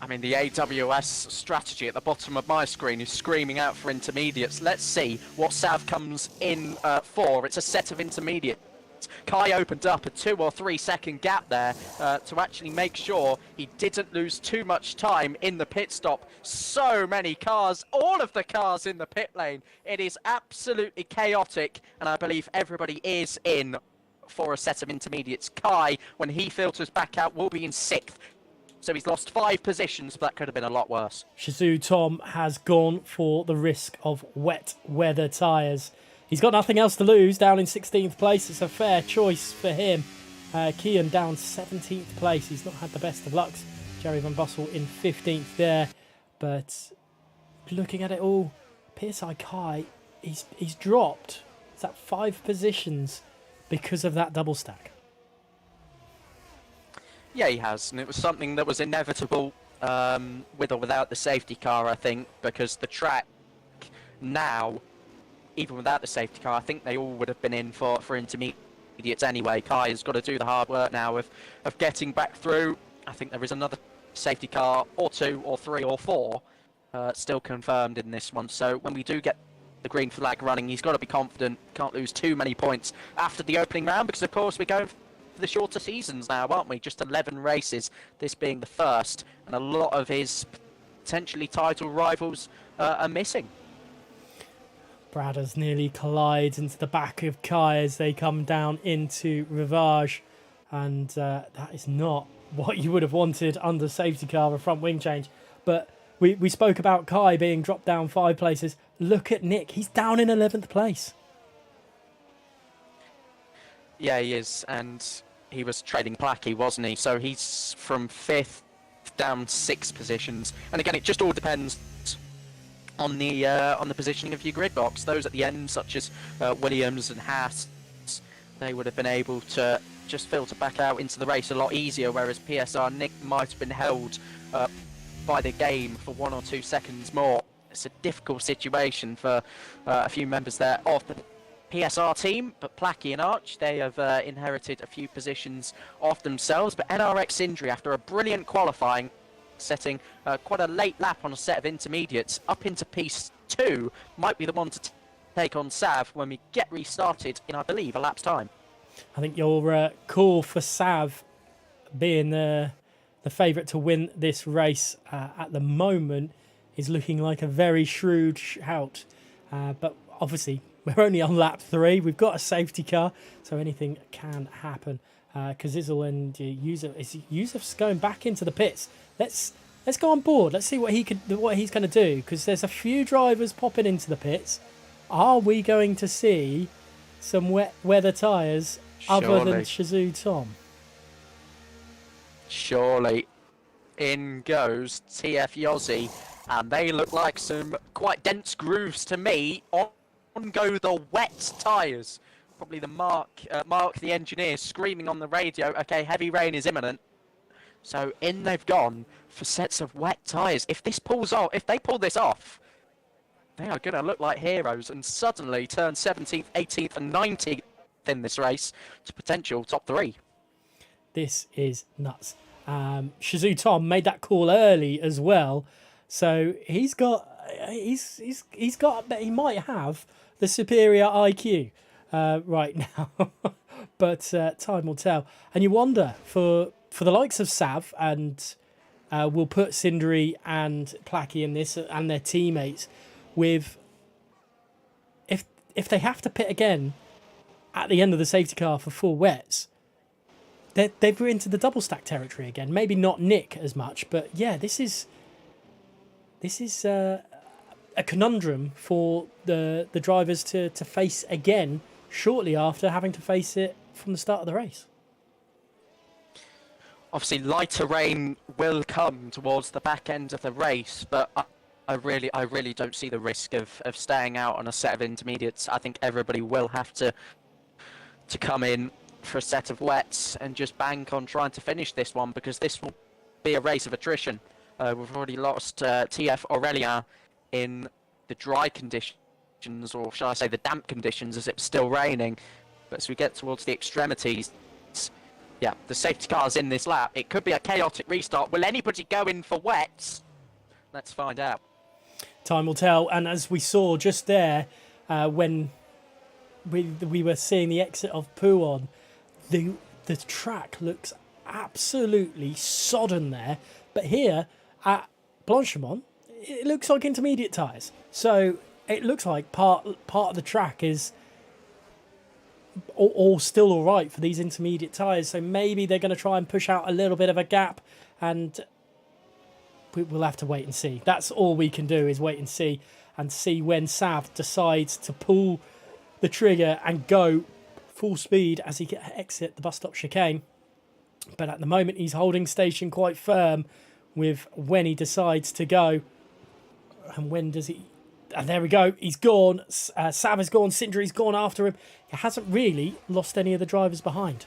I mean, the AWS strategy at the bottom of my screen is screaming out for intermediates. Let's see what Sav comes in for. It's a set of intermediates. Kai opened up a 2 or 3 second gap there to actually make sure he didn't lose too much time in the pit stop. So many cars, all of the cars in the pit lane. It is absolutely chaotic, and I believe everybody is in for a set of intermediates. Kai, when he filters back out, will be in 6th. So he's lost 5 positions, but that could have been a lot worse. Shizou Tom has gone for the risk of wet weather tyres. He's got nothing else to lose, down in 16th place. It's a fair choice for him. Kian down 17th place. He's not had the best of lucks. Jerry Van Bussel in 15th there. But looking at it all, PSI Kai, he's dropped. Is that 5 positions because of that double stack? Yeah, he has, and it was something that was inevitable with or without the safety car, I think, because the track now, even without the safety car, I think they all would have been in for intermediates anyway. Kai has got to do the hard work now of getting back through. I think there is another safety car, or 2, or 3, or 4, still confirmed in this one. So when we do get the green flag running, he's got to be confident, can't lose too many points after the opening round, because of course we're going for the shorter seasons now, aren't we? Just 11 races, this being the first, and a lot of his potentially title rivals are missing. Bradders nearly collides into the back of Kai as they come down into Rivage, and that is not what you would have wanted under safety car, a front wing change. But we spoke about Kai being dropped down 5 places. Look at Nick, he's down in 11th place. Yeah, he is, and he was trading Placky, wasn't he? So he's from 5th down 6 positions, and again, it just all depends on the positioning of your grid box. Those at the end, such as Williams and Haas, they would have been able to just filter back out into the race a lot easier, whereas PSR Nick might have been held by the game for 1 or 2 seconds more. It's a difficult situation for a few members there of the PSR team, but Placky and Arch, they have inherited a few positions off themselves, but NRX injury after a brilliant qualifying, setting quite a late lap on a set of intermediates up into piece 2, might be the one to take on Sav when we get restarted in, I believe, a lap's time. I think your call for Sav being the favourite to win this race at the moment is looking like a very shrewd shout, but obviously we're only on lap 3. We've got a safety car, so anything can happen. Kazizel and Yusuf's going back into the pits. Let's go on board. Let's see what he's going to do, because there's a few drivers popping into the pits. Are we going to see some wet weather tyres other than Shizou Tom? Surely. In goes TF Yozzy, and they look like some quite dense grooves to me. On go the wet tyres. Probably the Mark the engineer screaming on the radio, okay, heavy rain is imminent. So in they've gone for sets of wet tyres. If they pull this off, they are going to look like heroes and suddenly turn 17th, 18th and 19th in this race to potential top 3. This is nuts. Shizou Tom made that call early as well, so he might have the superior IQ right now, but time will tell. And you wonder for the likes of Sav, and we'll put Cindery and Placky in this and their teammates, with if they have to pit again at the end of the safety car for full wets, they've into the double stack territory again. Maybe not Nick as much, but yeah, this is a conundrum for the drivers to face again shortly after having to face it from the start of the race. Obviously, lighter rain will come towards the back end of the race, but I really don't see the risk of staying out on a set of intermediates. I think everybody will have to come in for a set of wets and just bank on trying to finish this one, because this will be a race of attrition. We've already lost TF Aurelien in the dry conditions, or shall I say the damp conditions, as it was still raining. But as we get towards the extremities, yeah, the safety car's in this lap. It could be a chaotic restart. Will anybody go in for wets? Let's find out. Time will tell. And as we saw just there, when we were seeing the exit of Pouon, the track looks absolutely sodden there. But here at Blanchimont, it looks like intermediate tyres. So it looks like part of the track is all still all right for these intermediate tyres. So maybe they're going to try and push out a little bit of a gap, and we'll have to wait and see. That's all we can do, is wait and see when Sav decides to pull the trigger and go full speed as he can exit the bus stop chicane. But at the moment, he's holding station quite firm with when he decides to go. And when does he... And there we go. He's gone. Sav is gone. Sindri's gone after him. He hasn't really lost any of the drivers behind.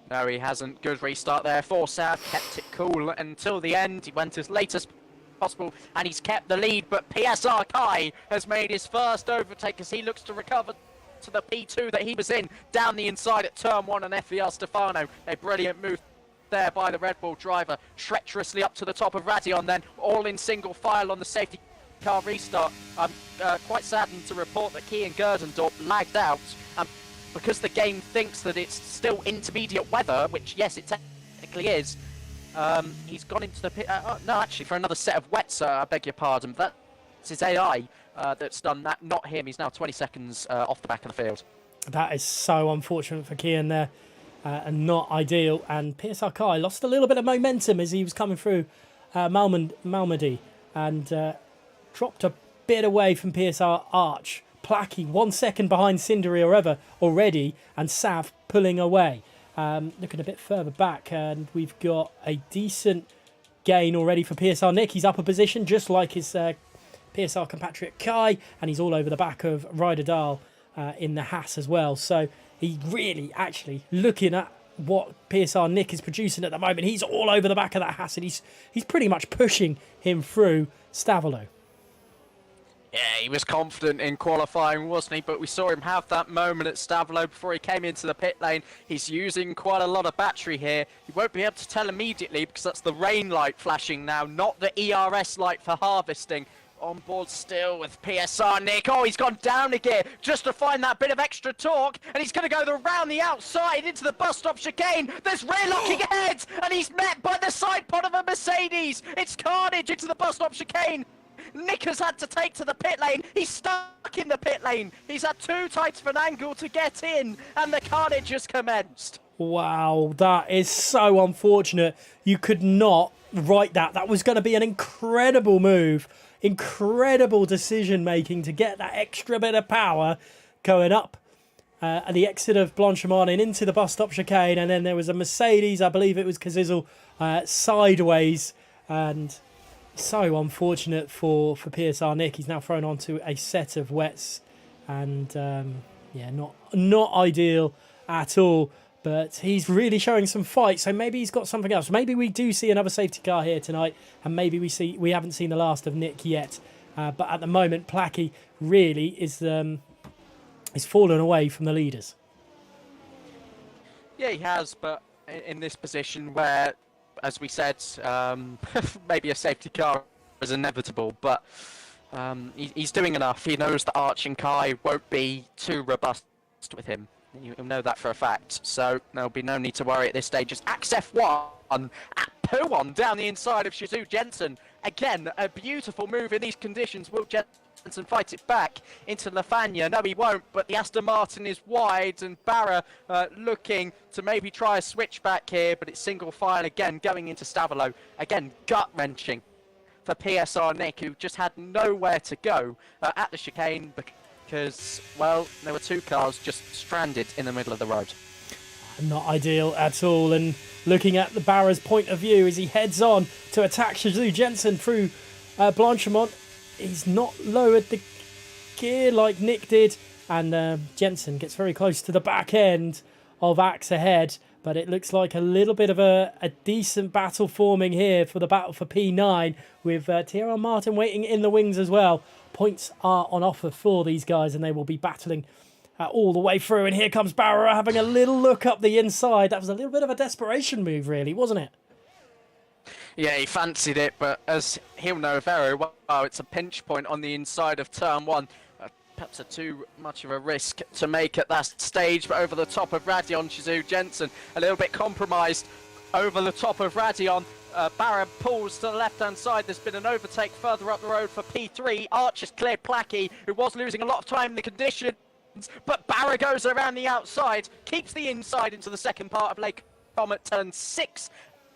No, he hasn't. Good restart there for Sav. Kept it cool until the end. He went as late as possible, and he's kept the lead. But PSR Kai has made his first overtake as he looks to recover to the P2 that he was in down the inside at turn 1 on FVR Stefano. A brilliant move there by the Red Bull driver, treacherously up to the top of Radion, then all in single file on the safety car restart. I'm quite saddened to report that Kian Gerdendorp lagged out, because the game thinks that it's still intermediate weather, which yes, it technically is. He's gone into the pit. No, actually, for another set of wets, I beg your pardon. That's his AI that's done that, not him. He's now 20 seconds off the back of the field. That is so unfortunate for Kian there, and not ideal. And PSR Kai lost a little bit of momentum as he was coming through Malmedy, and dropped a bit away from PSR Arch. Placky 1 second behind Cinderi already, and Sav pulling away. Looking a bit further back, and we've got a decent gain already for PSR Nick. He's up a position just like his PSR compatriot Kai, and he's all over the back of Ryder Dahl in the Haas as well. So he really, actually, looking at what PSR Nick is producing at the moment, he's all over the back of that Haas, and he's pretty much pushing him through Stavolo. Yeah, he was confident in qualifying, wasn't he? But we saw him have that moment at Stavolo before he came into the pit lane. He's using quite a lot of battery here. You won't be able to tell immediately because that's the rain light flashing now, not the ERS light for harvesting. On board still with PSR Nick. Oh, he's gone down a gear just to find that bit of extra torque, and he's going to go around the outside into the bus stop chicane. There's rear locking ahead, and he's met by the side pod of a Mercedes. It's carnage into the bus stop chicane. Nick has had to take to the pit lane. He's stuck in the pit lane. He's had too tight of an angle to get in, and the carnage has commenced. Wow, that is so unfortunate. You could not write that. That was going to be an incredible move, incredible decision making to get that extra bit of power going up at the exit of Blanchimont and into the bus stop chicane. And then there was a Mercedes, I believe it was Kazizel, sideways, and so unfortunate for PSR Nick. He's now thrown onto a set of wets, and not ideal at all. But he's really showing some fight, so maybe he's got something else. Maybe we do see another safety car here tonight, and maybe we haven't seen the last of Nick yet. But at the moment, Placky really is fallen away from the leaders. Yeah, he has, but in this position where, as we said, maybe a safety car is inevitable, but he's doing enough. He knows that Arch and Kai won't be too robust with him. You'll know that for a fact, so there'll be no need to worry at this stage. Just Axe F1 at Pouon down the inside of Shizou Jensen. Again, a beautiful move in these conditions. Will Jensen fight it back into Lafanya? No, he won't, but the Aston Martin is wide, and Barra looking to maybe try a switch back here, but it's single file again, going into Stavolo. Again, gut-wrenching for PSR Nick, who just had nowhere to go at the chicane because, well, there were two cars just stranded in the middle of the road. Not ideal at all. And looking at the Barra's point of view as he heads on to attack Shizou Jensen through Blanchimont, he's not lowered the gear like Nick did, and Jensen gets very close to the back end of Axe ahead, but it looks like a little bit of a decent battle forming here for the battle for P9, with Tyrrell Martin waiting in the wings as well. Points are on offer for these guys, and they will be battling all the way through. And here comes Barra having a little look up the inside. That was a little bit of a desperation move, really, wasn't it? Yeah, he fancied it, but as he'll know very well, it's a pinch point on the inside of turn one. Perhaps too much of a risk to make at that stage, but over the top of Radion, Shizou Jensen a little bit compromised over the top of Radion. Barra pulls to the left-hand side. There's been an overtake further up the road for P3. Archer's cleared Placky, who was losing a lot of time in the conditions, but Barra goes around the outside, keeps the inside into the second part of Lake Comet turn 6,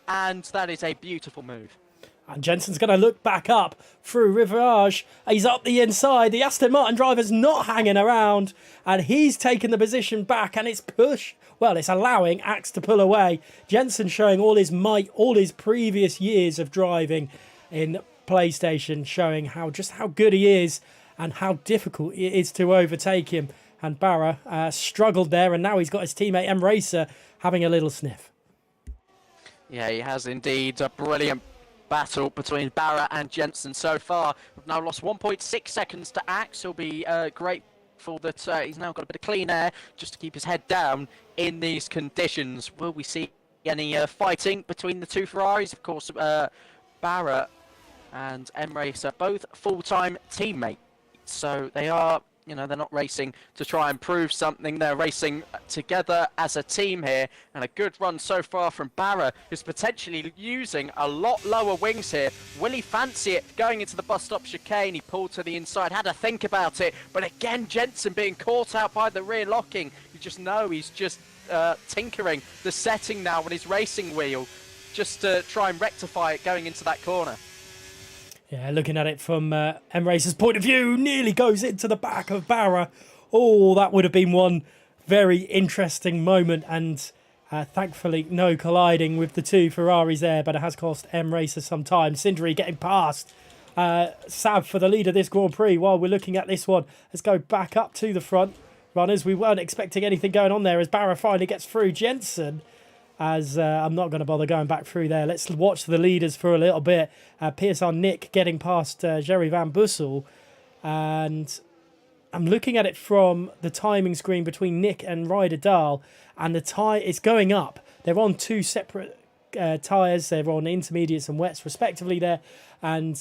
and that is a beautiful move. And Jensen's going to look back up through Riverage. He's up the inside. The Aston Martin driver's not hanging around. And he's taken the position back. And it's push. Well, it's allowing Axe to pull away. Jensen showing all his might, all his previous years of driving in PlayStation, showing just how good he is and how difficult it is to overtake him. And Barra struggled there. And now he's got his teammate M Racer having a little sniff. Yeah, he has indeed. A brilliant battle between Barra and Jensen so far. We've now lost 1.6 seconds to Axe. He'll be grateful that he's now got a bit of clean air just to keep his head down in these conditions. Will we see any fighting between the two Ferraris? Of course, Barra and M-Race are both full-time teammates, so they are, they're not racing to try and prove something. They're racing together as a team here, and a good run so far from Barra, who's potentially using a lot lower wings here. Will he fancy it going into the bus stop chicane? He pulled to the inside, had to think about it, but again, Jensen being caught out by the rear locking. You just know he's just tinkering the setting now on his racing wheel just to try and rectify it going into that corner. Yeah, looking at it from M-Racer's point of view, nearly goes into the back of Barra. Oh, that would have been one very interesting moment, and thankfully no colliding with the two Ferraris there, but it has cost M-Racer some time. Sindri getting past Sav for the lead of this Grand Prix. While we're looking at this one, let's go back up to the front runners. We weren't expecting anything going on there as Barra finally gets through Jensen. As I'm not going to bother going back through there. Let's watch the leaders for a little bit. PSR Nick getting past Jerry Van Bussel. And I'm looking at it from the timing screen between Nick and Ryder Dahl. And the tie is going up. They're on two separate tyres. They're on intermediates and wets respectively there. And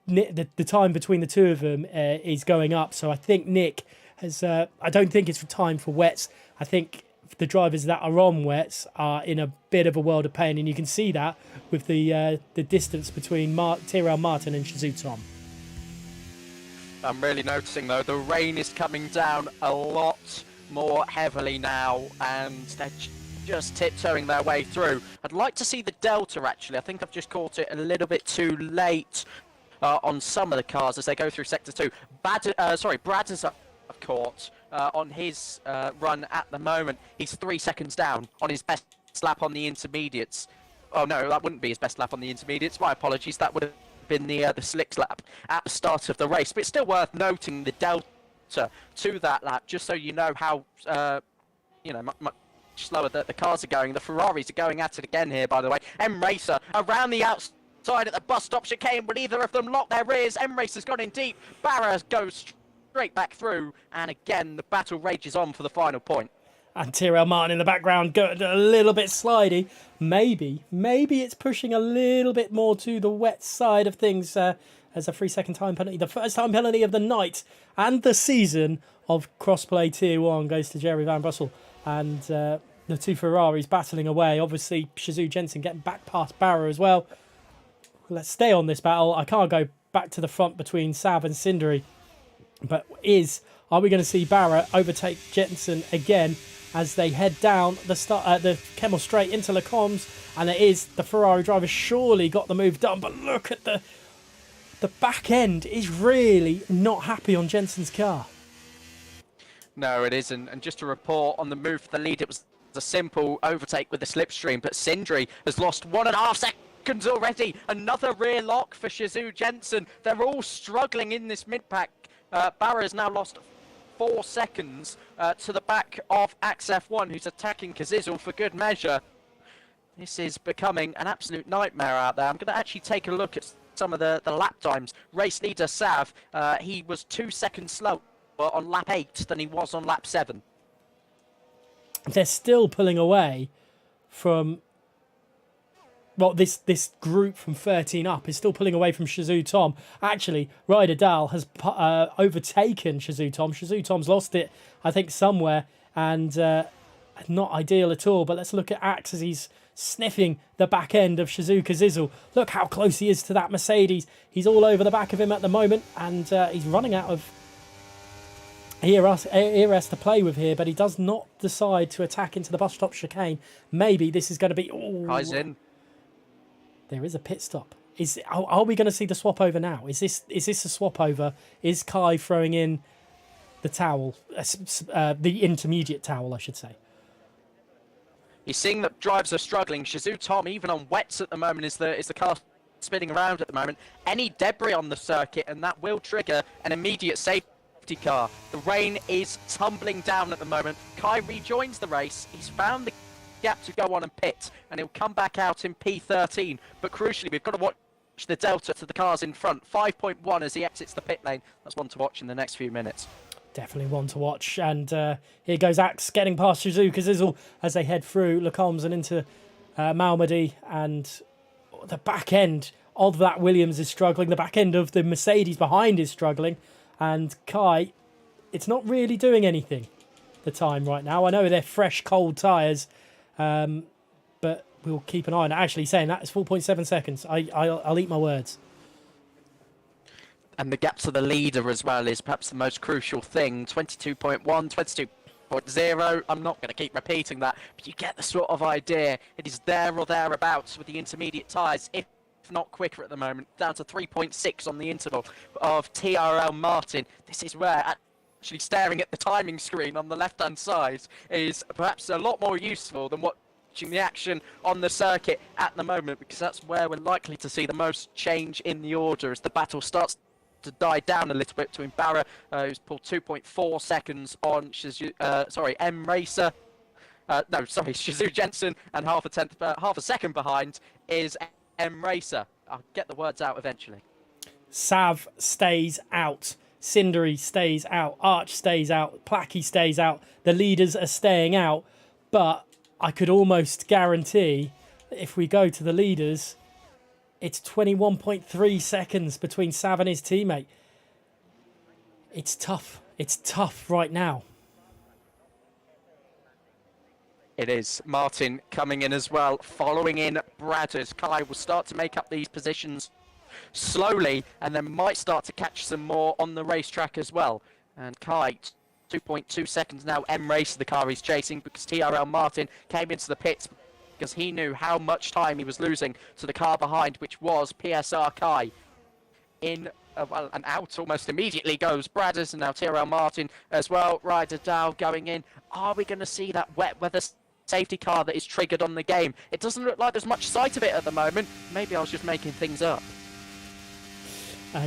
the time between the two of them is going up. So I think Nick has... I don't think it's time for wets. I think the drivers that are on wets are in a bit of a world of pain, and you can see that with the distance between Tyrrell Martin and Shizou Tom. I'm really noticing though the rain is coming down a lot more heavily now, and they're just tiptoeing their way through. I'd like to see the delta actually. I think I've just caught it a little bit too late on some of the cars as they go through sector 2. Brad is caught on his run at the moment. He's 3 seconds down on his best lap on the intermediates. Oh no, that wouldn't be his best lap on the intermediates. My apologies, that would have been the slicks lap at the start of the race. But it's still worth noting the delta to that lap, just so you know how much slower the cars are going. The Ferraris are going at it again here, by the way. M-Racer around the outside at the bus stop chicane. Will either of them lock their rears? M-Racer's gone in deep. Barra goes straight back through, and again the battle rages on for the final point. And Tyrrell Martin in the background going a little bit slidey. Maybe it's pushing a little bit more to the wet side of things as a 3-second time penalty. The first time penalty of the night and the season of Crossplay Tier 1 goes to Jerry Van Bussel. And the two Ferraris battling away. Obviously, Shizou Jensen getting back past Barra as well. Let's stay on this battle. I can't go back to the front between Sav and Sindri. But are we going to see Barra overtake Jensen again as they head down the Kemmel Straight into Le Combs? And it is the Ferrari driver surely got the move done. But look at the back end is really not happy on Jensen's car. No, it isn't. And just to report on the move for the lead, it was a simple overtake with the slipstream. But Sindri has lost 1.5 seconds seconds already. Another rear lock for Shizu Jensen. They're all struggling in this mid-pack. Barra has now lost 4 seconds to the back of Axe F1, who's attacking Kazizel for good measure. This is becoming an absolute nightmare out there. I'm going to actually take a look at some of the lap times. Race leader Sav, he was 2 seconds slower on lap 8 than he was on lap 7. They're still pulling away from... Well, this group from 13 up is still pulling away from Shizu Tom. Actually, Ryder Dahl has overtaken Shizu Tom. Shizu Tom's lost it, I think, somewhere, and not ideal at all. But let's look at Axe as he's sniffing the back end of Shizu Kazizel. Look how close he is to that Mercedes. He's all over the back of him at the moment, and he's running out of ERS to play with here, but he does not decide to attack into the bus stop chicane. Maybe this is going to be... Kai's in. There is a pit stop. Are we going to see the swap over now? Is this a swap over? Is Kai throwing in the towel, the intermediate towel, I should say? He's seeing that drives are struggling. Shizu Tom, even on wets at the moment, is the car spinning around at the moment. Any debris on the circuit, and that will trigger an immediate safety car. The rain is tumbling down at the moment. Kai rejoins the race. He's found the gap to go on and pit, and he'll come back out in P13. But crucially, we've got to watch the delta to the cars in front. 5.1 as he exits the pit lane. That's one to watch in the next few minutes. Definitely one to watch. And here goes Axe getting past Shizu Kazizel as they head through Lecombs and into Malmedy. And the back end of that Williams is struggling. The back end of the Mercedes behind is struggling. And Kai, it's not really doing anything, the time right now. I know they're fresh, cold tyres. But we'll keep an eye on it. Actually, saying that, it's 4.7 seconds. I'll eat my words. And the gap to the leader as well is perhaps the most crucial thing. 22.1, 22.0. I'm not going to keep repeating that, but you get the sort of idea. It is there or thereabouts with the intermediate tyres, if not quicker at the moment. Down to 3.6 on the interval of TRL Martin. This is where... actually staring at the timing screen on the left-hand side is perhaps a lot more useful than watching the action on the circuit at the moment, because that's where we're likely to see the most change in the order as the battle starts to die down a little bit between Barra, who's pulled 2.4 seconds on M Racer. Shizu Jensen, and half a second behind is M Racer. I'll get the words out eventually. Sav stays out. Cindery stays out, Arch stays out, Placky stays out, the leaders are staying out, but I could almost guarantee that if we go to the leaders, it's 21.3 seconds between Sav and his teammate. It's tough. It's tough right now. It is. Martin coming in as well, following in Bradders. Kai will start to make up these positions slowly, and then might start to catch some more on the racetrack as well. And Kai, 2.2 seconds now. M Racer, the car he's chasing, because TRL Martin came into the pits because he knew how much time he was losing to the car behind, which was PSR Kai. In and out almost immediately goes Bradders, and now TRL Martin as well. Ryder Dahl going in. Are we going to see that wet weather safety car that is triggered on the game? It doesn't look like there's much sight of it at the moment. Maybe I was just making things up.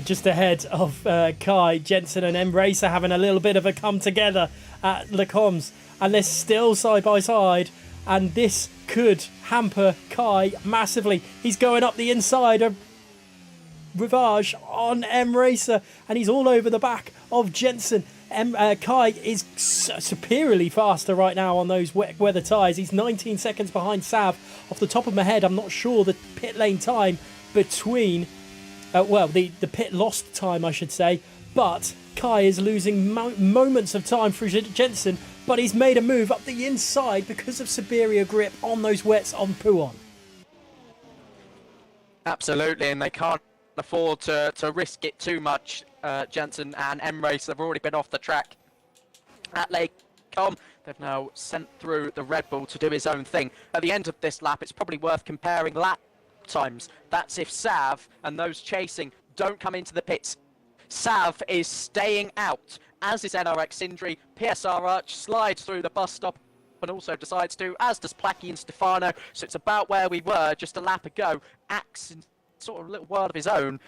Just ahead of Kai, Jensen and M Racer having a little bit of a come together at Lecombs, and they're still side by side, and this could hamper Kai massively. He's going up the inside of Rivage on M Racer, and he's all over the back of Jensen. Kai is superiorly faster right now on those wet weather tyres. He's 19 seconds behind Sav. Off the top of my head, I'm not sure the pit lane time between... the pit lost time, I should say. But Kai is losing moments of time through Jensen, but he's made a move up the inside because of superior grip on those wets on Puon. Absolutely, and they can't afford to risk it too much. Jensen and M Race have already been off the track at Lake-Com. They've now sent through the Red Bull to do his own thing. At the end of this lap, it's probably worth comparing lap times. That's if Sav and those chasing don't come into the pits. Sav is staying out, as is NRX Sindri. PSR Arch slides through the bus stop and also decides to, as does Placky and Stefano. So it's about where we were just a lap ago. Axe in sort of a little world of his own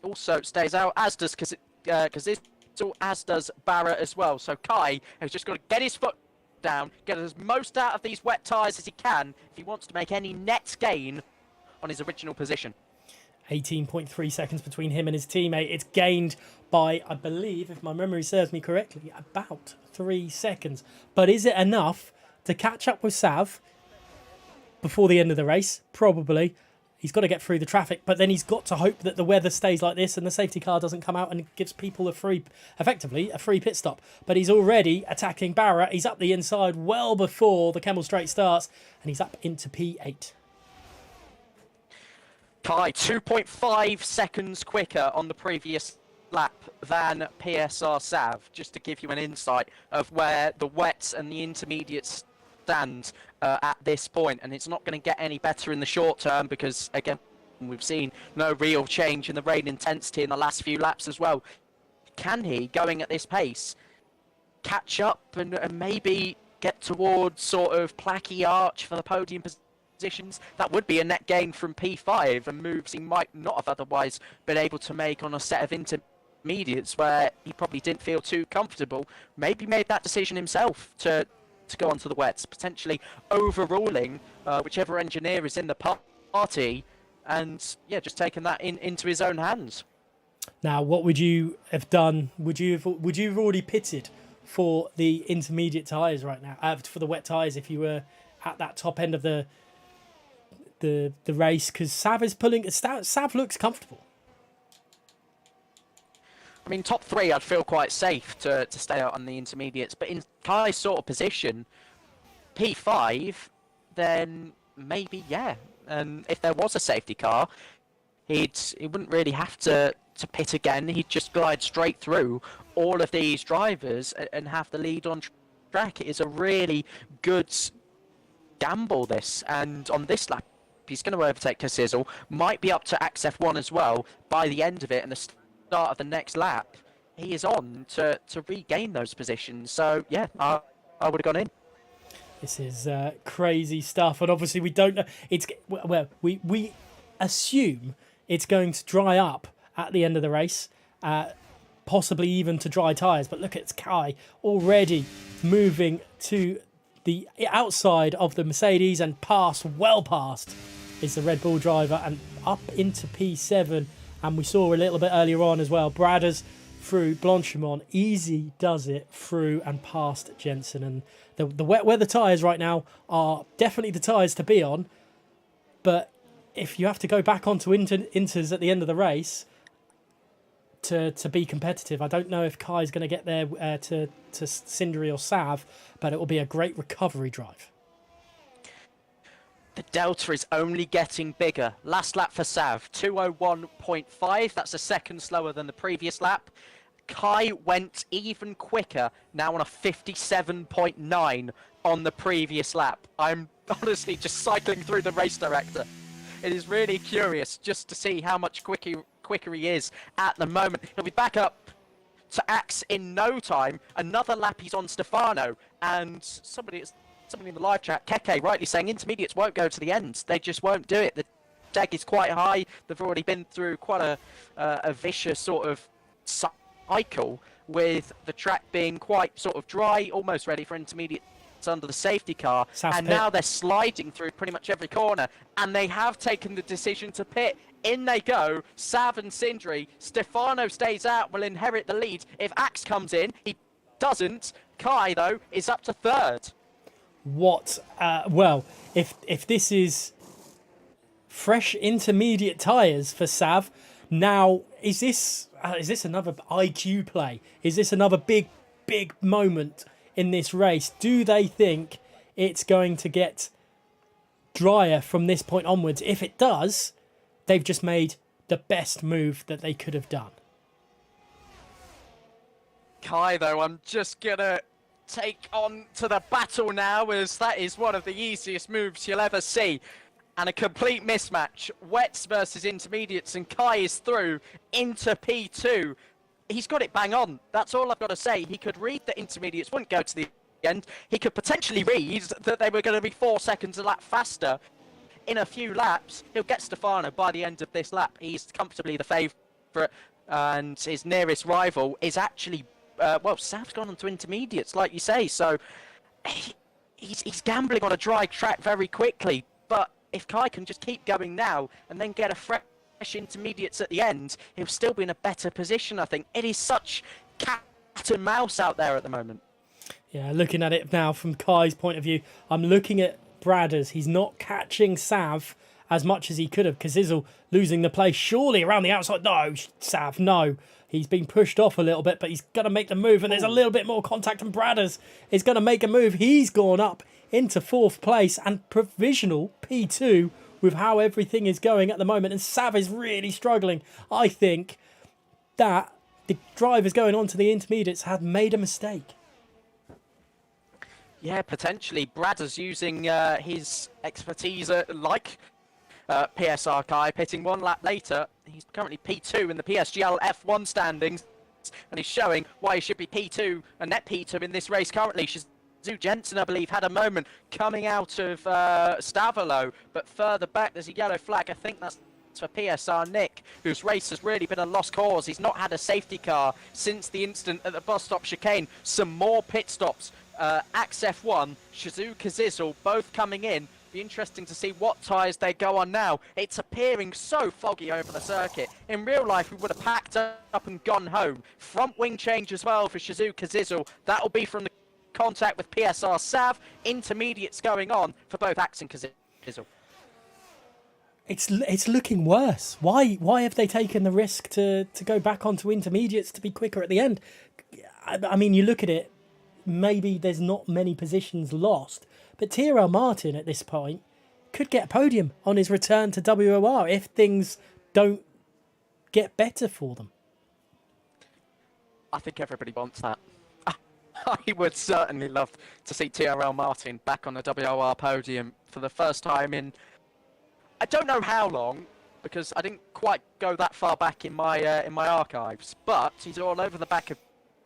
also stays out, as does Kazizel, as does Barra as well. So Kai has just got to get his foot down, get as most out of these wet tyres as he can if he wants to make any net gain on his original position. 18.3 seconds between him and his teammate. It's gained by, I believe, if my memory serves me correctly, about 3 seconds. But is it enough to catch up with Sav before the end of the race? Probably. He's got to get through the traffic, but then he's got to hope that the weather stays like this and the safety car doesn't come out and gives people effectively a free pit stop. But he's already attacking Barra. He's up the inside well before the Kemmel Straight starts, and he's up into P8. Kai, 2.5 seconds quicker on the previous lap than PSR Sav, just to give you an insight of where the wets and the intermediates stand at this point. And it's not going to get any better in the short term because, again, we've seen no real change in the rain intensity in the last few laps as well. Can he, going at this pace, catch up and maybe get towards sort of Placky Arch for the podium positions? That would be a net gain from P5 and moves he might not have otherwise been able to make on a set of intermediates where he probably didn't feel too comfortable. Maybe made that decision himself to go onto the wets, potentially overruling whichever engineer is in the party, and yeah, just taking that into his own hands. Now, what would you have done? Would you have already pitted for the intermediate tyres right now, for the wet tyres, if you were at that top end of the race? Because Sav is pulling. Sav looks comfortable. I mean, top three, I'd feel quite safe to stay out on the intermediates. But in Kai's sort of position, P5, then maybe, yeah. And if there was a safety car, he wouldn't really have to pit again. He'd just glide straight through all of these drivers and have the lead on track. It is a really good gamble, this. And on this lap, he's going to overtake Kazizel. Might be up to Axe F1 as well by the end of it. And the start of the next lap, he is on to regain those positions. So yeah, I would have gone in. This is crazy stuff, and obviously we don't know. We assume it's going to dry up at the end of the race, possibly even to dry tyres. But look at Kai already moving to the outside of the Mercedes and well past is the Red Bull driver and up into P7. And we saw a little bit earlier on as well, Bradders through Blanchimont. Easy does it through and past Jensen. And the wet weather tyres right now are definitely the tyres to be on. But if you have to go back onto inters at the end of the race to be competitive, I don't know if Kai's going to get there to Sindri or Sav, but it will be a great recovery drive. The delta is only getting bigger. Last lap for Sav, 2:01.5. That's a second slower than the previous lap. Kai went even quicker, now on a 57.9 on the previous lap. I'm honestly just cycling through the race director. It is really curious just to see how much quicker he is at the moment. He'll be back up to Axe in no time. Another lap he's on Stefano, and somebody in the live chat, Keke, rightly saying intermediates won't go to the end. They just won't do it. The deck is quite high. They've already been through quite a vicious sort of cycle with the track being quite sort of dry, almost ready for intermediates under the safety car. And now they're sliding through pretty much every corner, and they have taken the decision to pit. In they go, Sav and Sindri. Stefano stays out, will inherit the lead. If Axe comes in, he doesn't. Kai, though, is up to third. If this is fresh intermediate tyres for Sav, now is this another IQ play? Is this another big moment in this race? Do they think it's going to get drier from this point onwards? If it does, they've just made the best move that they could have done. Kai, though, I'm just gonna take on to the battle now, as that is one of the easiest moves you'll ever see. And a complete mismatch. Wets versus intermediates, and Kai is through into P2. He's got it bang on. That's all I've got to say. He could read that intermediates wouldn't go to the end, he could potentially read that they were going to be 4 seconds a lap faster. In a few laps, he'll get Stefano by the end of this lap. He's comfortably the favourite, and his nearest rival is actually, well, Sav's gone on to intermediates, like you say, so he's gambling on a dry track very quickly. But if Kai can just keep going now and then get a fresh intermediates at the end, he'll still be in a better position, I think. It is such cat and mouse out there at the moment. Yeah, looking at it now from Kai's point of view, I'm looking at Bradders. He's not catching Sav as much as he could have. Kazizel losing the place surely around the outside. No, Sav, no. He's been pushed off a little bit, but he's going to make the move, and there's a little bit more contact, and Bradders is going to make a move. He's gone up into 4th place and provisional P2 with how everything is going at the moment, and Sav is really struggling. I think that the drivers going on to the intermediates had made a mistake. Yeah, potentially. Bradders using his expertise like PSR Kai, pitting 1 lap later. He's currently P2 in the PSGL F1 standings, and he's showing why he should be P2 and net P2 in this race currently. Shazoo Jensen, I believe, had a moment coming out of Stavolo, but further back there's a yellow flag. I think that's for PSR Nick, whose race has really been a lost cause. He's not had a safety car since the incident at the bus stop chicane. Some more pit stops. Axe F1, Shazoo Kazizel, both coming in. Be interesting to see what tyres they go on now. It's appearing so foggy over the circuit. In real life, we would have packed up and gone home. Front wing change as well for Shazoo Kazizel. That'll be from the contact with PSR Sav. Intermediates going on for both Axe and Kazizel. It's looking worse. Why have they taken the risk to go back onto intermediates to be quicker at the end? I mean, you look at it, maybe there's not many positions lost, but Tyrrell Martin at this point could get a podium on his return to WOR if things don't get better for them. I think everybody wants that. I would certainly love to see Tyrrell Martin back on the WOR podium for the first time in I don't know how long, because I didn't quite go that far back in my archives, but he's all over the back of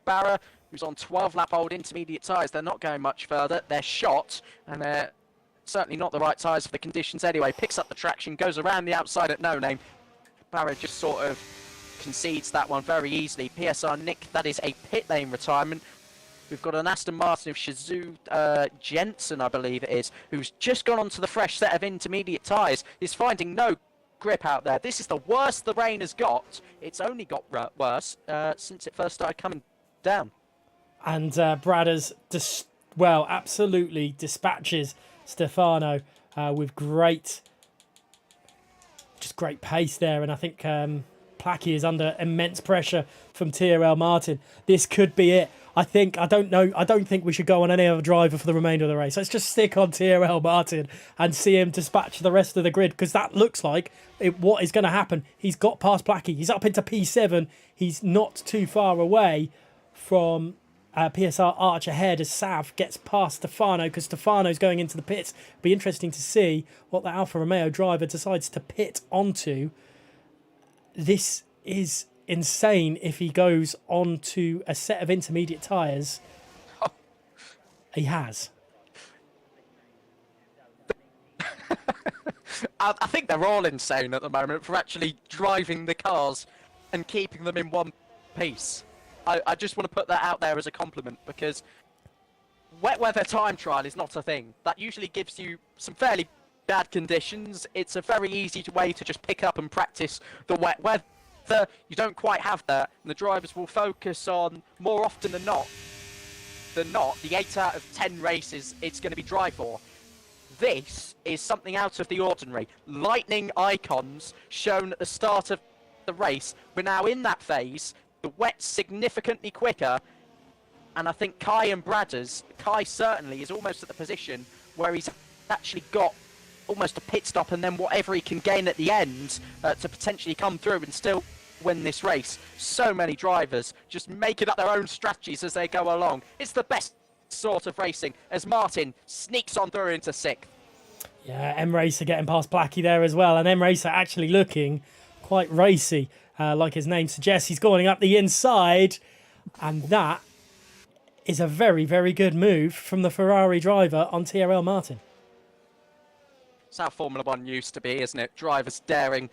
Barra, who's on 12-lap old intermediate tyres. They're not going much further. They're shot, and they're certainly not the right tyres for the conditions anyway. Picks up the traction, goes around the outside at no name. Barra just sort of concedes that one very easily. PSR Nick, that is a pit lane retirement. We've got an Aston Martin of Shazoo Jensen, I believe it is, who's just gone onto the fresh set of intermediate tyres. Is finding no grip out there. This is the worst the rain has got. It's only got worse since it first started coming down. And Bradders, absolutely dispatches Stefano with great pace there. And I think Placky is under immense pressure from Tyrrell Martin. This could be it. I don't think we should go on any other driver for the remainder of the race. Let's just stick on Tyrrell Martin and see him dispatch the rest of the grid, because that looks like what is going to happen. He's got past Placky. He's up into P7. He's not too far away from PSR Arch ahead as Sav gets past Stefano, because Stefano's going into the pits. It'll be interesting to see what the Alfa Romeo driver decides to pit onto. This is insane if he goes on to a set of intermediate tyres. Oh. He has. I think they're all insane at the moment for actually driving the cars and keeping them in one piece. I just want to put that out there as a compliment, because wet weather time trial is not a thing. That usually gives you some fairly bad conditions. It's a very easy way to just pick up and practice the wet weather. You don't quite have that, and the drivers will focus on, more often than not, the 8 out of 10 races it's going to be dry for. This is something out of the ordinary. Lightning icons shown at the start of the race. We're now in that phase. The wet's significantly quicker, and I think Kai and Bradders, Kai certainly is almost at the position where he's actually got almost a pit stop and then whatever he can gain at the end to potentially come through and still win this race. So many drivers just making up their own strategies as they go along. It's the best sort of racing as Martin sneaks on through into 6th. Yeah, M Racer getting past Placky there as well, and M Racer actually looking quite racy, like his name suggests. He's going up the inside, and that is a very, very good move from the Ferrari driver on TRL Martin. It's how Formula One used to be, isn't it? Drivers daring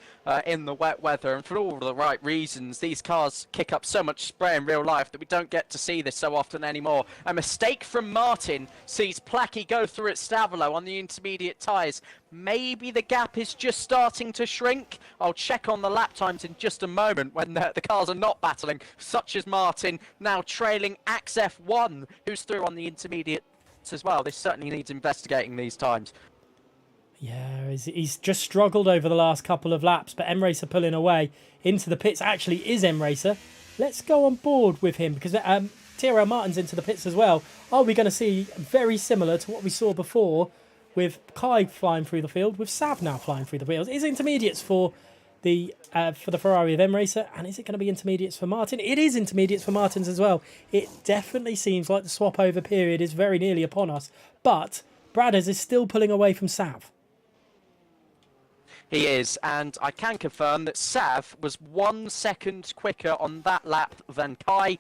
in the wet weather, and for all the right reasons. These cars kick up so much spray in real life that we don't get to see this so often anymore. A mistake from Martin sees Placky go through at Stavolo on the intermediate tyres. Maybe the gap is just starting to shrink. I'll check on the lap times in just a moment when the cars are not battling, such as Martin now trailing Axe F1, who's through on the intermediate as well. This certainly needs investigating these times. Yeah, he's just struggled over the last couple of laps, but M-Racer pulling away into the pits actually is M-Racer. Let's go on board with him because TRL Martin's into the pits as well. Are we going to see very similar to what we saw before with Kai flying through the field, with Sav now flying through the field? Is intermediates for the Ferrari of M-Racer, and is it going to be intermediates for Martin? It is intermediates for Martins as well. It definitely seems like the swap over period is very nearly upon us, but Bradders is still pulling away from Sav. He is, and I can confirm that Sav was 1 second quicker on that lap than Kai,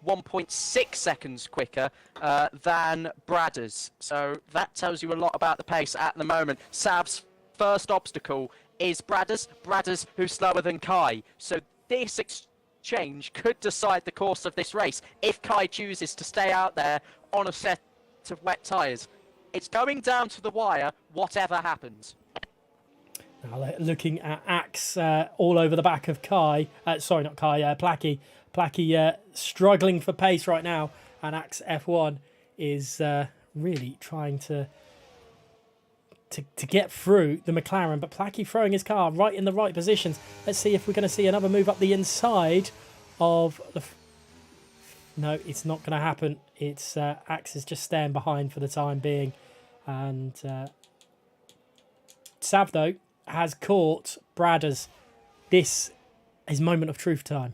1.6 seconds quicker than Bradders. So that tells you a lot about the pace at the moment. Sav's first obstacle is Bradders who's slower than Kai. So this exchange could decide the course of this race if Kai chooses to stay out there on a set of wet tyres. It's going down to the wire, whatever happens. Now looking at Axe all over the back of Kai. Sorry, not Kai, Placky. Placky struggling for pace right now. And Axe F1 is really trying to get through the McLaren. But Placky throwing his car right in the right positions. Let's see if we're going to see another move up the inside of the... No, it's not going to happen. It's Axe is just staying behind for the time being. And Sav, though, has caught Bradders. This is moment of truth time.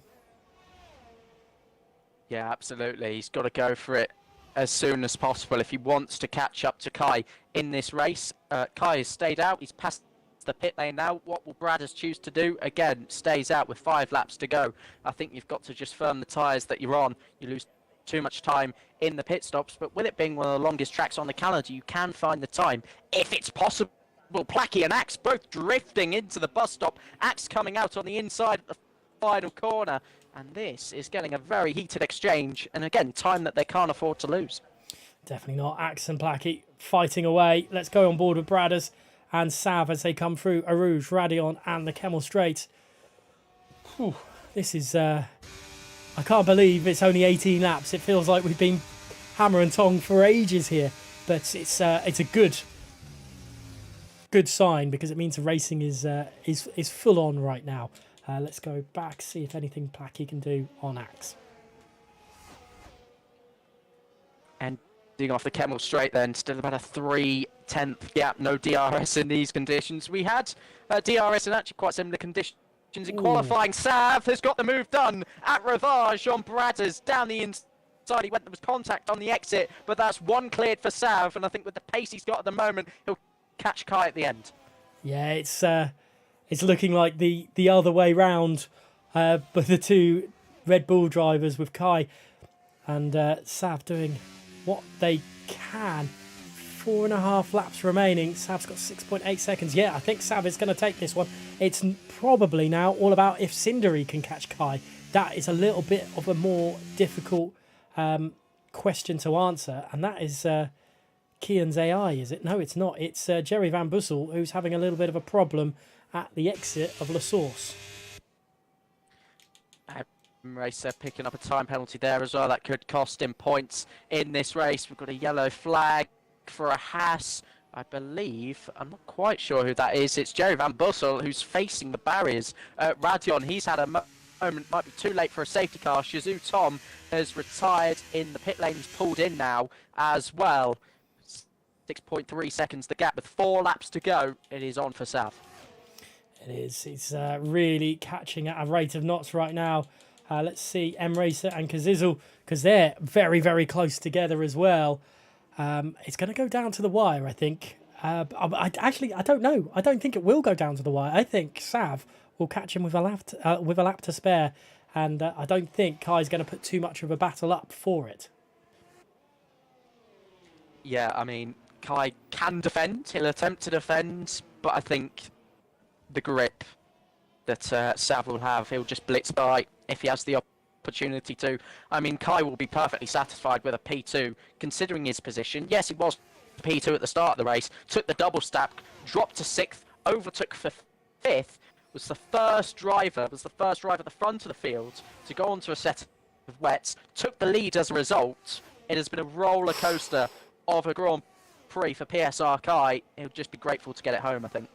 Yeah, absolutely. He's got to go for it as soon as possible if he wants to catch up to Kai in this race. Kai has stayed out. He's past the pit lane now. What will Bradders choose to do? Again, stays out with 5 laps to go. I think you've got to just firm the tyres that you're on. You lose too much time in the pit stops, but with it being one of the longest tracks on the calendar, you can find the time if it's possible. Placky and Axe both drifting into the bus stop. Axe coming out on the inside of the final corner. And this is getting a very heated exchange. And again, time that they can't afford to lose. Definitely not. Axe and Placky fighting away. Let's go on board with Bradders and Sav as they come through Arouge, Radion and the Kemmel Straight. Whew, this is... I can't believe it's only 18 laps. It feels like we've been hammer and tong for ages here. But it's a good sign because it means the racing is full on right now. Let's go back, see if anything Placky can do on Axe. And digging off the Kemmel Straight then, still about a 3/10 gap, no DRS in these conditions. We had DRS in actually quite similar conditions in qualifying. Sav has got the move done at Ravage on Bradders down the inside. There was contact on the exit, but that's one cleared for Sav, and I think with the pace he's got at the moment, he'll catch Kai at the end. Yeah, it's looking like the other way round, but the two Red Bull drivers with Kai and Sav doing what they can. 4.5 laps remaining. Sav's got 6.8 seconds. Yeah, I think Sav is going to take this one. It's probably now all about if Cindery can catch Kai. That is a little bit of a more difficult question to answer, and that is Kian's AI, is it? No, it's not. It's Jerry Van Bussel, who's having a little bit of a problem at the exit of La Source. Racer picking up a time penalty there as well. That could cost him points in this race. We've got a yellow flag for a Haas, I believe. I'm not quite sure who that is. It's Jerry Van Bussel who's facing the barriers. Radion, he's had a moment, might be too late for a safety car. Shazoo Tom has retired in the pit lane. He's pulled in now as well. 6.3 seconds the gap with 4 laps to go. It is on for Sav. It is. He's really catching at a rate of knots right now. Let's see M-Racer and Kazizzle, because they're very, very close together as well. It's going to go down to the wire, I think. I don't know. I don't think it will go down to the wire. I think Sav will catch him with a lap to spare, and I don't think Kai's going to put too much of a battle up for it. Yeah, I mean, Kai can defend. He'll attempt to defend, but I think the grip that Sav will have, he'll just blitz by if he has the opportunity to. I mean, Kai will be perfectly satisfied with a P2, considering his position. Yes, he was P2 at the start of the race, took the double stack, dropped to 6th, overtook for 5th, was the first driver at the front of the field to go onto a set of wets, took the lead as a result. It has been a roller coaster of a Grand Prix for PSR Kai. He'll just be grateful to get it home, I think.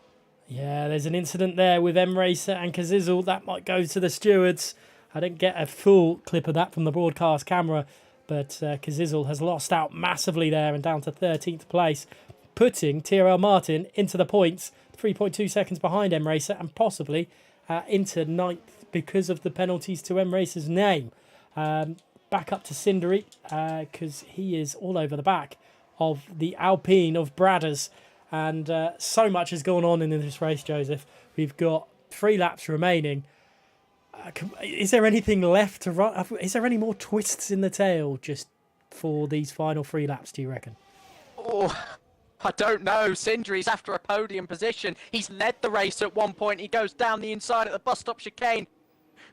Yeah, there's an incident there with M-Racer and Kazizel. That might go to the stewards. I didn't get a full clip of that from the broadcast camera, but Kazizel has lost out massively there and down to 13th place, putting TRL Martin into the points, 3.2 seconds behind M-Racer, and possibly into 9th because of the penalties to M-Racer's name. Back up to Cindery, because he is all over the back of the Alpine of Bradders. And so much has gone on in this race, Joseph. We've got 3 laps remaining. Is there anything left to run? Is there any more twists in the tail just for these final 3 laps, do you reckon? Oh, I don't know. Cindery's after a podium position. He's led the race at one point. He goes down the inside at the bus stop chicane,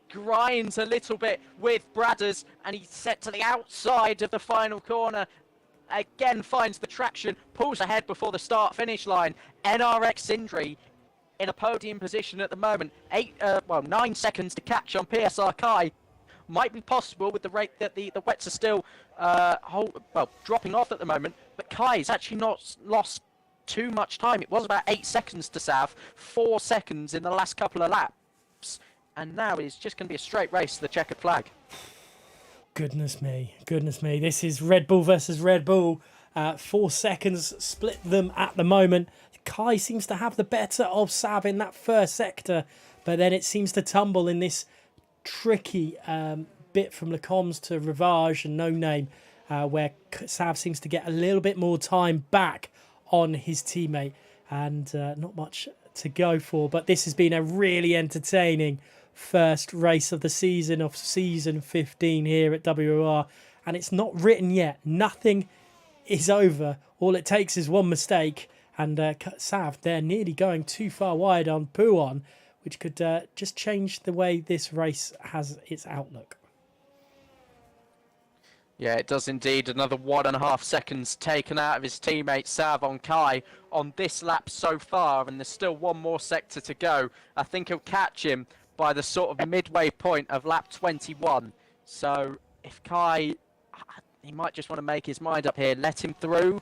grinds a little bit with Bradders, and he's set to the outside of the final corner. Again finds the traction, pulls ahead before the start-finish line. NRX Cindery in a podium position at the moment. 9 seconds to catch on PSR Kai. Might be possible with the rate that the wets are still dropping off at the moment. But Kai's actually not lost too much time. It was about 8 seconds to Sav, 4 seconds in the last couple of laps. And now it's just going to be a straight race to the checkered flag. Goodness me. This is Red Bull versus Red Bull. 4 seconds split them at the moment. Kai seems to have the better of Sav in that first sector, but then it seems to tumble in this tricky bit from Lecombs to Rivage and No Name, where Sav seems to get a little bit more time back on his teammate, and not much to go for. But this has been a really entertaining first race of the season, of season 15 here at WOR, and it's not written yet. Nothing is over. All it takes is one mistake, and Sav, they're nearly going too far wide on Puon, which could just change the way this race has its outlook. Yeah, it does indeed. Another 1.5 seconds taken out of his teammate Sav on Kai on this lap so far, and there's still one more sector to go. I think he'll catch him by the sort of midway point of lap 21. So if Kai, he might just want to make his mind up here, let him through,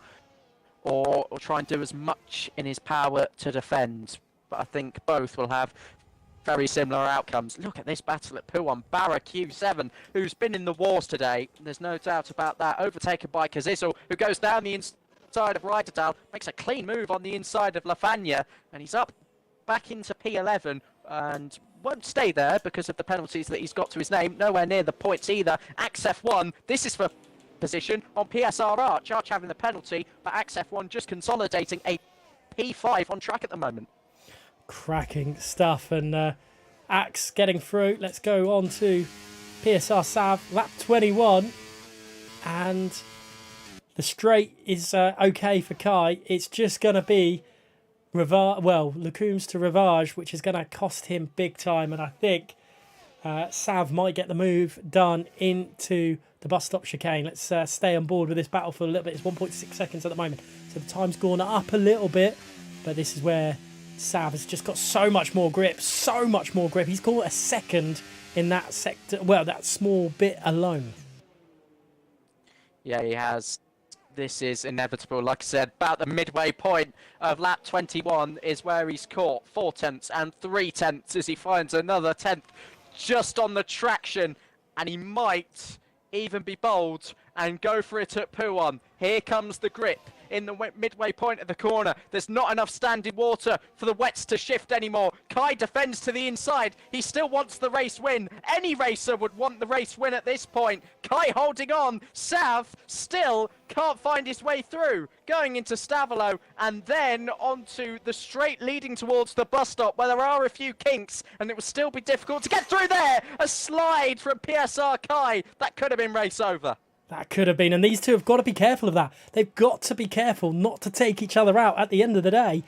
or try and do as much in his power to defend. But I think both will have very similar outcomes. Look at this battle at Puon. Barra Q7, who's been in the wars today. There's no doubt about that. Overtaken by Kazizel, who goes down the inside of Reiterdal, makes a clean move on the inside of Lafanya, and he's up back into P11 and won't stay there because of the penalties that he's got to his name. Nowhere near the points either. Axe F1, this is for position on PSR Arch. Arch having the penalty, but Axe F1 just consolidating a P5 on track at the moment. Cracking stuff, and Axe getting through. Let's go on to PSR Sav, lap 21, and the straight is okay for Kai. It's just going to be Lecombs to Rivage, which is going to cost him big time, and I think Sav might get the move done into the bus stop chicane. Let's stay on board with this battle for a little bit. It's 1.6 seconds at the moment, so the time's gone up a little bit, but this is where Sav has just got so much more grip. He's caught a second in that sector, that small bit alone. Yeah, he has. This is inevitable. Like I said, about the midway point of lap 21 is where he's caught 4 tenths and 3 tenths as he finds another 10th just on the traction, and he might even be bold and go for it at Puon. Here comes the grip in the midway point of the corner. There's not enough standing water for the wets to shift anymore. Kai defends to the inside. He still wants the race win. Any racer would want the race win at this point. Kai holding on. Sav still can't find his way through. Going into Stavolo and then onto the straight leading towards the bus stop where there are a few kinks, and it will still be difficult to get through there. A slide from PSR Kai. That could have been race over. That could have been. And these two have got to be careful of that. They've got to be careful not to take each other out. At the end of the day,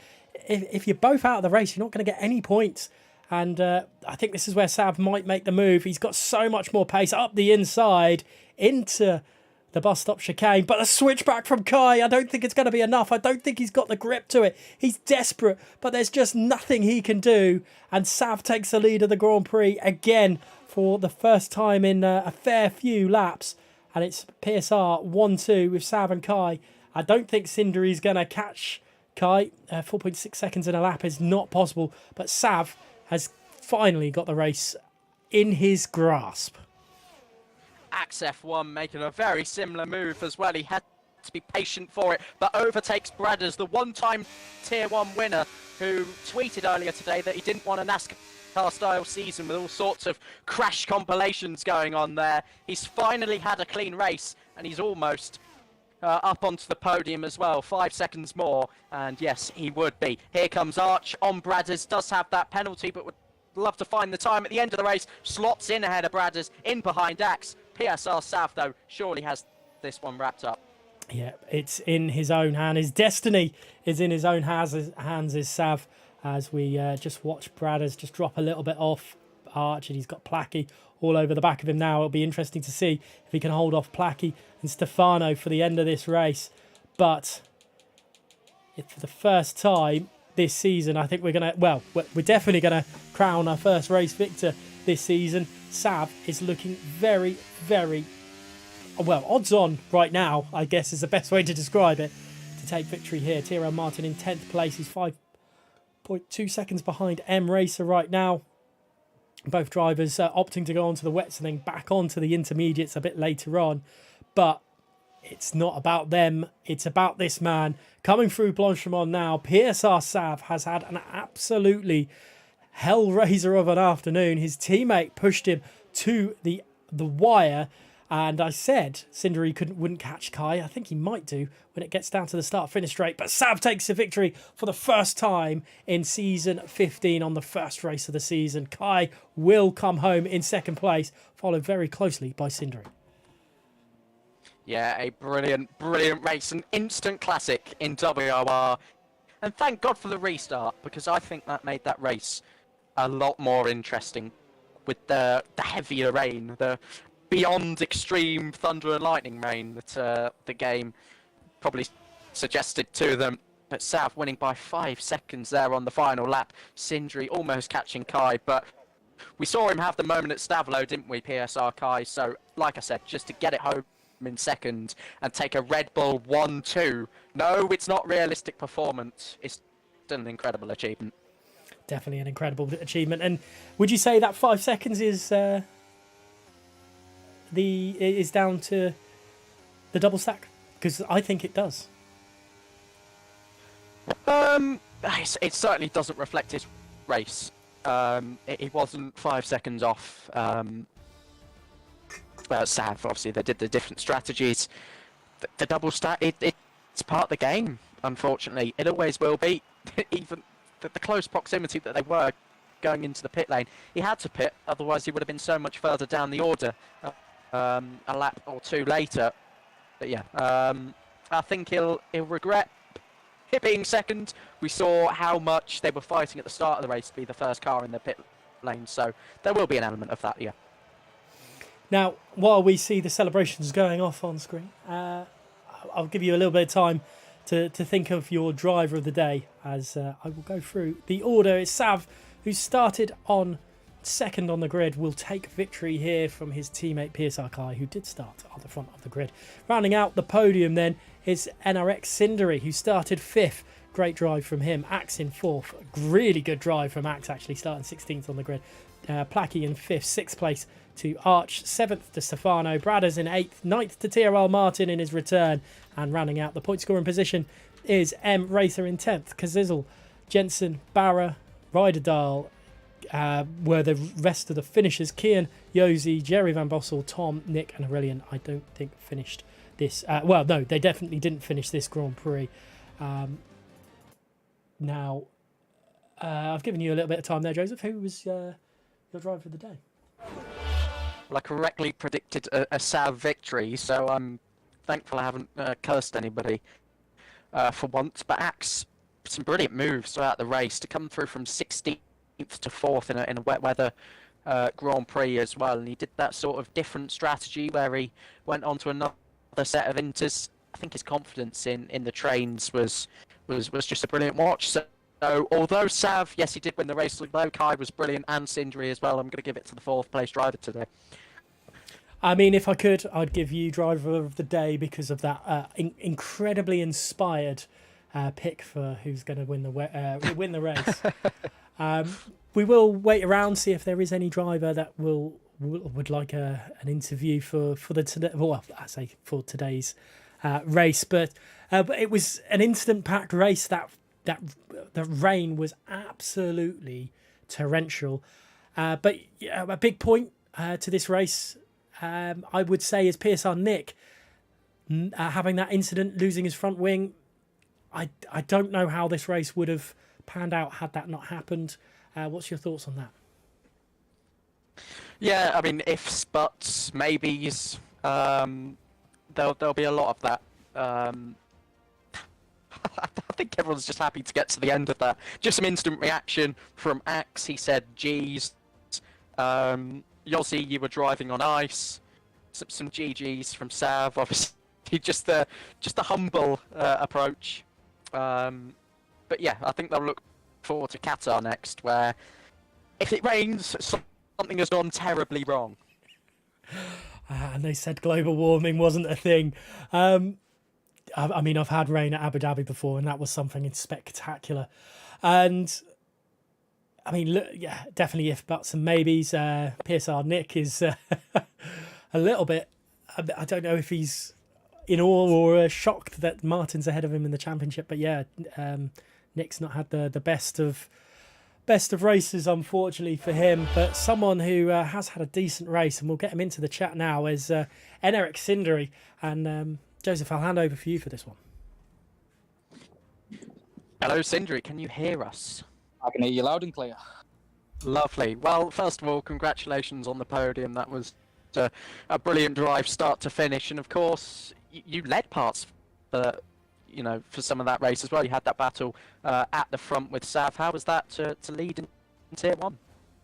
if you're both out of the race, you're not going to get any points. And I think this is where Sav might make the move. He's got so much more pace up the inside into the bus stop chicane. But a switchback from Kai, I don't think it's going to be enough. I don't think he's got the grip to it. He's desperate, but there's just nothing he can do. And Sav takes the lead of the Grand Prix again for the first time in a fair few laps. And it's PSR 1-2 with Sav and Kai. I don't think Cindery's going to catch Kai. 4.6 seconds in a lap is not possible. But Sav has finally got the race in his grasp. Axe F1 making a very similar move as well. He had to be patient for it, but overtakes Bradders, the one-time Tier 1 winner, who tweeted earlier today that he didn't want a NASCAR-style season with all sorts of crash compilations going on there. He's finally had a clean race, and he's almost up onto the podium as well. 5 seconds more, and yes, he would be. Here comes Arch on Bradders, does have that penalty, but would love to find the time at the end of the race. Slots in ahead of Bradders, in behind Axe. PSR Sav, though, surely has this one wrapped up. Yeah, it's in his own hand. His destiny is in his own hands, is Sav, as we just watch Bradders just drop a little bit off Arch, and he's got Placky all over the back of him now. It'll be interesting to see if he can hold off Placky and Stefano for the end of this race. But for the first time this season, I think we're definitely going to crown our first race victor this season. Sav is looking very, very well, odds on right now, I guess is the best way to describe it, to take victory here. Tyrrell Martin in 10th place. He's 5.2 seconds behind M Racer right now. Both drivers opting to go onto the wets and then back onto the intermediates a bit later on. But it's not about them. It's about this man coming through Blanchimont now. PSR Sav has had an absolutely hellraiser of an afternoon. His teammate pushed him to the wire, and I said Cindery wouldn't catch Kai. I think he might do when it gets down to the start-finish straight. But Sav takes the victory for the first time in season 15 on the first race of the season. Kai will come home in second place, followed very closely by Cindery. Yeah, a brilliant, brilliant race, an instant classic in WOR. And thank God for the restart, because I think that made that race a lot more interesting with the heavier rain, the beyond extreme thunder and lightning rain that the game probably suggested to them. But Sav winning by 5 seconds there on the final lap. Cindery almost catching Kai, but we saw him have the moment at Stavlo, didn't we, PSR Kai? So, like I said, just to get it home in second and take a Red Bull 1-2. No, it's not realistic performance. It's still an incredible achievement. Definitely an incredible achievement. And would you say that 5 seconds is down to the double stack? Because I think it does. It certainly doesn't reflect his race. It wasn't 5 seconds off. Sav, obviously, they did the different strategies. The double stack, it's part of the game, unfortunately. It always will be. Even the close proximity that they were going into the pit lane. He had to pit, otherwise he would have been so much further down the order a lap or two later. But yeah, I think he'll regret it being second. We saw how much they were fighting at the start of the race to be the first car in the pit lane, so there will be an element of that, yeah. Now, while we see the celebrations going off on screen, I'll give you a little bit of time to think of your driver of the day, as I will go through the order. It's Sav, who started on second on the grid, will take victory here from his teammate PSR Kai, who did start on the front of the grid. Rounding out the podium then is NRX Cindery, who started fifth. Great drive from him. Axe in fourth. Really good drive from Axe, actually, starting 16th on the grid. Placky in fifth. Sixth place to Arch. Seventh to Stefano. Bradders in eighth. Ninth to TRL Martin in his return. And rounding out the point scoring position is M Racer in 10th. Kazizzle, Jensen, Barra, Ryderdal were the rest of the finishers. Kian, Yosi, Jerry Van Bossel, Tom, Nick and Aurelian, I don't think finished this. Well, no, they definitely didn't finish this Grand Prix. Now, I've given you a little bit of time there, Joseph. Who was your driver of the day? Well, I correctly predicted a Sav victory, so I'm thankful I haven't cursed anybody for once. But Axe, some brilliant moves throughout the race to come through from 16th to 4th in a wet weather Grand Prix as well. And he did that sort of different strategy where he went on to another set of inters. I think his confidence in the trains was just a brilliant watch. So although Sav, yes, he did win the race, although Kai was brilliant and Sindri as well, I'm going to give it to the 4th place driver today. I mean, if I could, I'd give you driver of the day because of that incredibly inspired pick for who's going to win the race. We will wait around, see if there is any driver that would like an interview for today's race. But it was an instant-packed race. That the rain was absolutely torrential. But yeah, a big point to this race, I would say, is PSR Nick having that incident, losing his front wing. I don't know how this race would have panned out had that not happened. What's your thoughts on that? Yeah, I mean, ifs, buts, maybes. There'll be a lot of that. I think everyone's just happy to get to the end of that. Just some instant reaction from Axe. He said, "Geez." Yossi, you were driving on ice. Some GGs from Sav. Obviously, just the humble approach. But yeah, I think they'll look forward to Qatar next, where if it rains, something has gone terribly wrong. And they said global warming wasn't a thing. I mean, I've had rain at Abu Dhabi before, and that was something spectacular. And I mean, look, yeah, definitely if buts and maybes. PSR Nick is a little bit. I don't know if he's in awe or shocked that Martin's ahead of him in the championship, but yeah, Nick's not had the best of races, unfortunately for him. But someone who has had a decent race, and we'll get him into the chat now, is Eneric Sindri. And Joseph, I'll hand over for you for this one. Hello, Sindri. Can you hear us? I can hear you loud and clear. Lovely. Well, first of all, congratulations on the podium. That was a brilliant drive, start to finish, and of course, you led parts for some of that race as well. You had that battle at the front with Sav. How was that to lead in Tier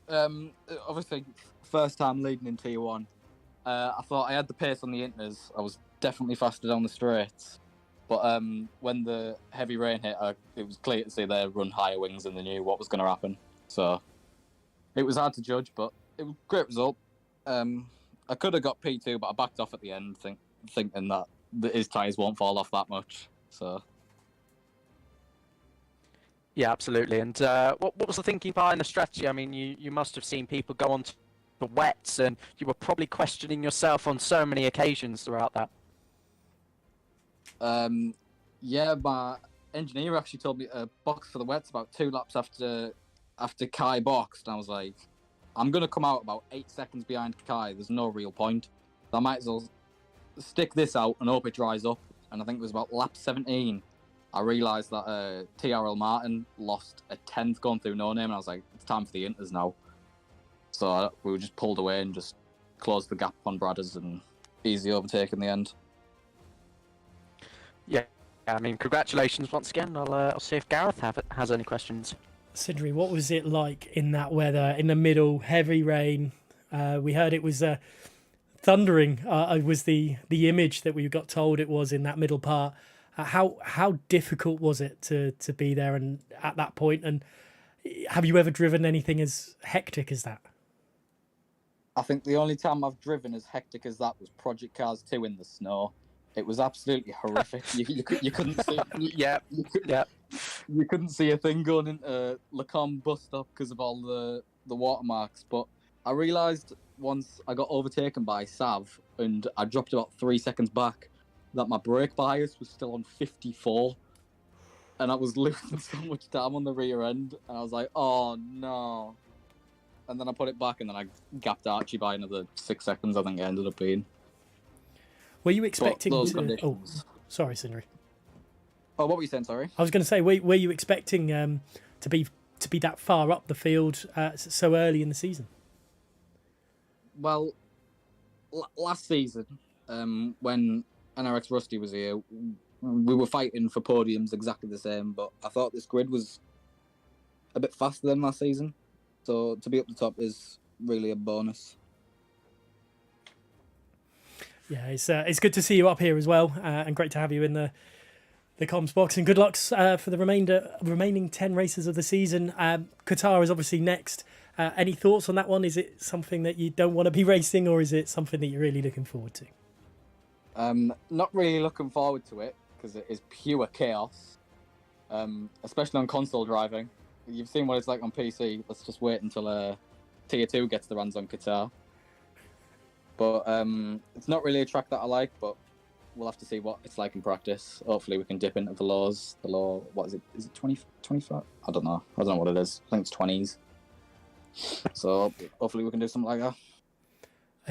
1? Obviously, first time leading in Tier 1. I thought I had the pace on the inters. I was definitely faster down the straights. But when the heavy rain hit, it was clear to see they run higher wings and they knew what was going to happen. So it was hard to judge, but it was a great result. I could have got P2, but I backed off at the end, thinking that his tyres won't fall off that much. So yeah, absolutely. And what was the thinking behind the strategy? I mean, you must have seen people go on to the wets, and you were probably questioning yourself on so many occasions throughout that. Yeah, my engineer actually told me to box for the wets about 2 laps after Kai boxed, and I was like, I'm going to come out about 8 seconds behind Kai. There's no real point. So I might as well stick this out and hope it dries up. And I think it was about lap 17. I realised that TRL Martin lost a 10th going through no name, and I was like, it's time for the inters now. So we were just pulled away and just closed the gap on Bradders and easy overtake in the end. Yeah, I mean, congratulations once again. I'll see if Gareth has any questions. Sindri, what was it like in that weather, in the middle, heavy rain? We heard it was thundering. Was the image that we got told it was in that middle part. How difficult was it to be there and at that point? And have you ever driven anything as hectic as that? I think the only time I've driven as hectic as that was Project Cars 2 in the snow. It was absolutely horrific. You couldn't see. You couldn't see a thing going into Lacombe bus stop because of all the watermarks. But I realised once I got overtaken by Sav and I dropped about 3 seconds back that my brake bias was still on 54, and I was losing so much time on the rear end. And I was like, oh no! And then I put it back, and then I gapped Archie by another 6 seconds. I think it ended up being. Were you expecting to? Conditions. Oh, sorry, Sindri. Oh, what were you saying? Sorry. I was going to say, were you expecting to be that far up the field so early in the season? Well, last season, when NRX Rusty was here, we were fighting for podiums exactly the same, but I thought this grid was a bit faster than last season. So to be up the top is really a bonus. Yeah, it's good to see you up here as well, and great to have you in the comms box. And good luck for the remaining 10 races of the season. Qatar is obviously next. Any thoughts on that one? Is it something that you don't want to be racing, or is it something that you're really looking forward to? Not really looking forward to it because it is pure chaos, especially on console driving. You've seen what it's like on PC. Let's just wait until Tier 2 gets their hands on Qatar. But it's not really a track that I like, but we'll have to see what it's like in practice. Hopefully we can dip into the laws. The law, what is it? Is it 25? I don't know what it is. I think it's 20s. So hopefully we can do something like that.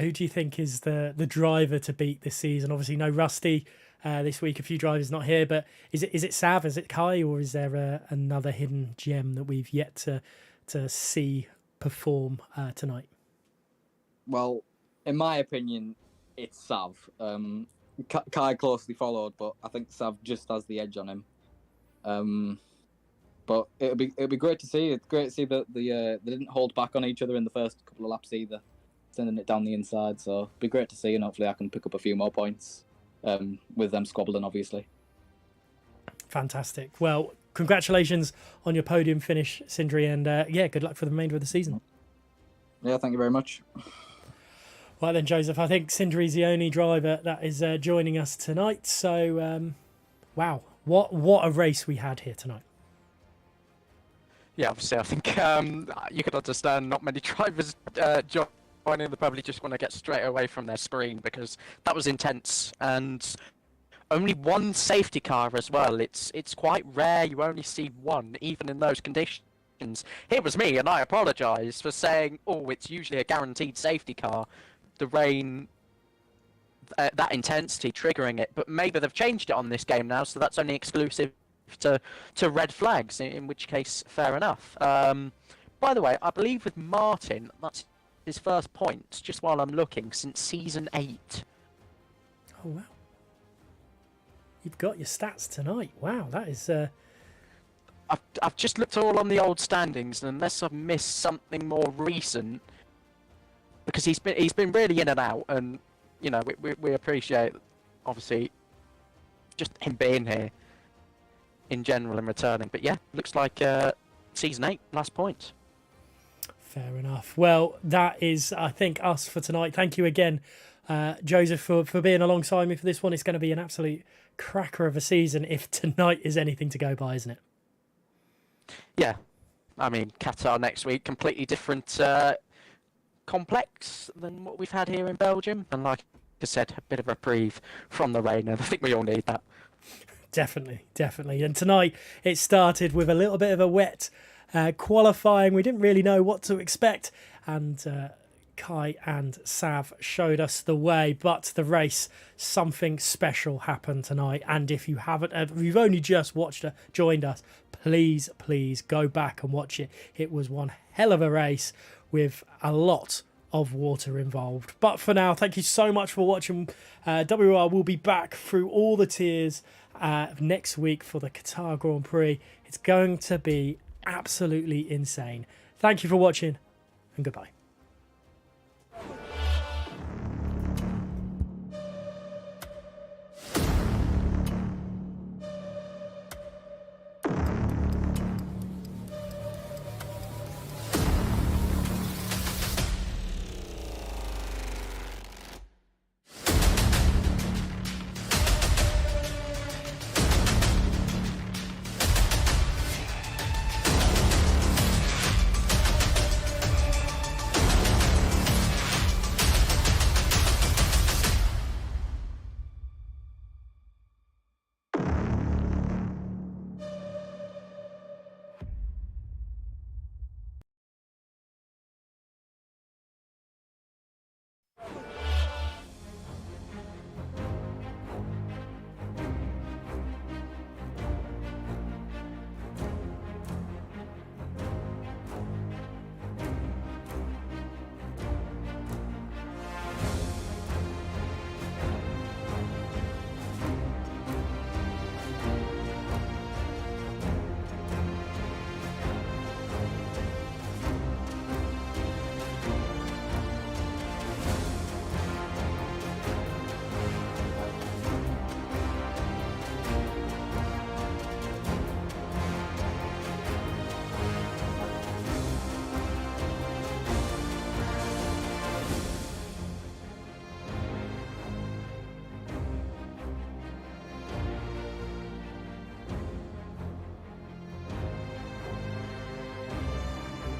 Who do you think is the driver to beat this season? Obviously no Rusty this week. A few drivers not here, but is it Sav? Is it Kai? Or is there another hidden gem that we've yet to see perform tonight? Well, in my opinion, it's Sav. Kai closely followed, but I think Sav just has the edge on him. But it'll be great to see. It's great to see that they didn't hold back on each other in the first couple of laps either, sending it down the inside. So it'll be great to see, and hopefully I can pick up a few more points with them squabbling, obviously. Fantastic. Well, congratulations on your podium finish, Sindri, and good luck for the remainder of the season. Yeah, thank you very much. Right then, Joseph, I think Sindri's the only driver that is joining us tonight. So, wow, what a race we had here tonight. Yeah, obviously, I think you could understand not many drivers joining. They probably just want to get straight away from their screen because that was intense, and only one safety car as well. It's quite rare. You only see one, even in those conditions. Here was me, and I apologise for saying, "Oh, it's usually a guaranteed safety car." The rain, that intensity triggering it, but maybe they've changed it on this game now, so that's only exclusive to red flags, in which case fair enough. By the way, I believe with Martin that's his first points, just while I'm looking, since season 8. Oh wow, you've got your stats tonight. Wow, that is I've just looked all on the old standings, and unless I've missed something more recent, because he's been really in and out, and you know we appreciate obviously just him being here in general and returning. But yeah, looks like season 8 last points. Fair enough. Well, that is, I think, us for tonight. Thank you again, Joseph, for being alongside me for this one. It's going to be an absolute cracker of a season if tonight is anything to go by, isn't it? Yeah, I mean Qatar next week, completely different complex than what we've had here in Belgium, and like I said, a bit of a reprieve from the rain, and I think we all need that. Definitely. And tonight it started with a little bit of a wet qualifying. We didn't really know what to expect, and Kai and Sav showed us the way. But the race, something special happened tonight. And if you haven't, if you've only just joined us, please go back and watch it. It was one hell of a race with a lot of water involved. But for now, thank you so much for watching. WOR will be back through all the tiers next week for the Qatar Grand Prix. It's going to be absolutely insane. Thank you for watching, and goodbye.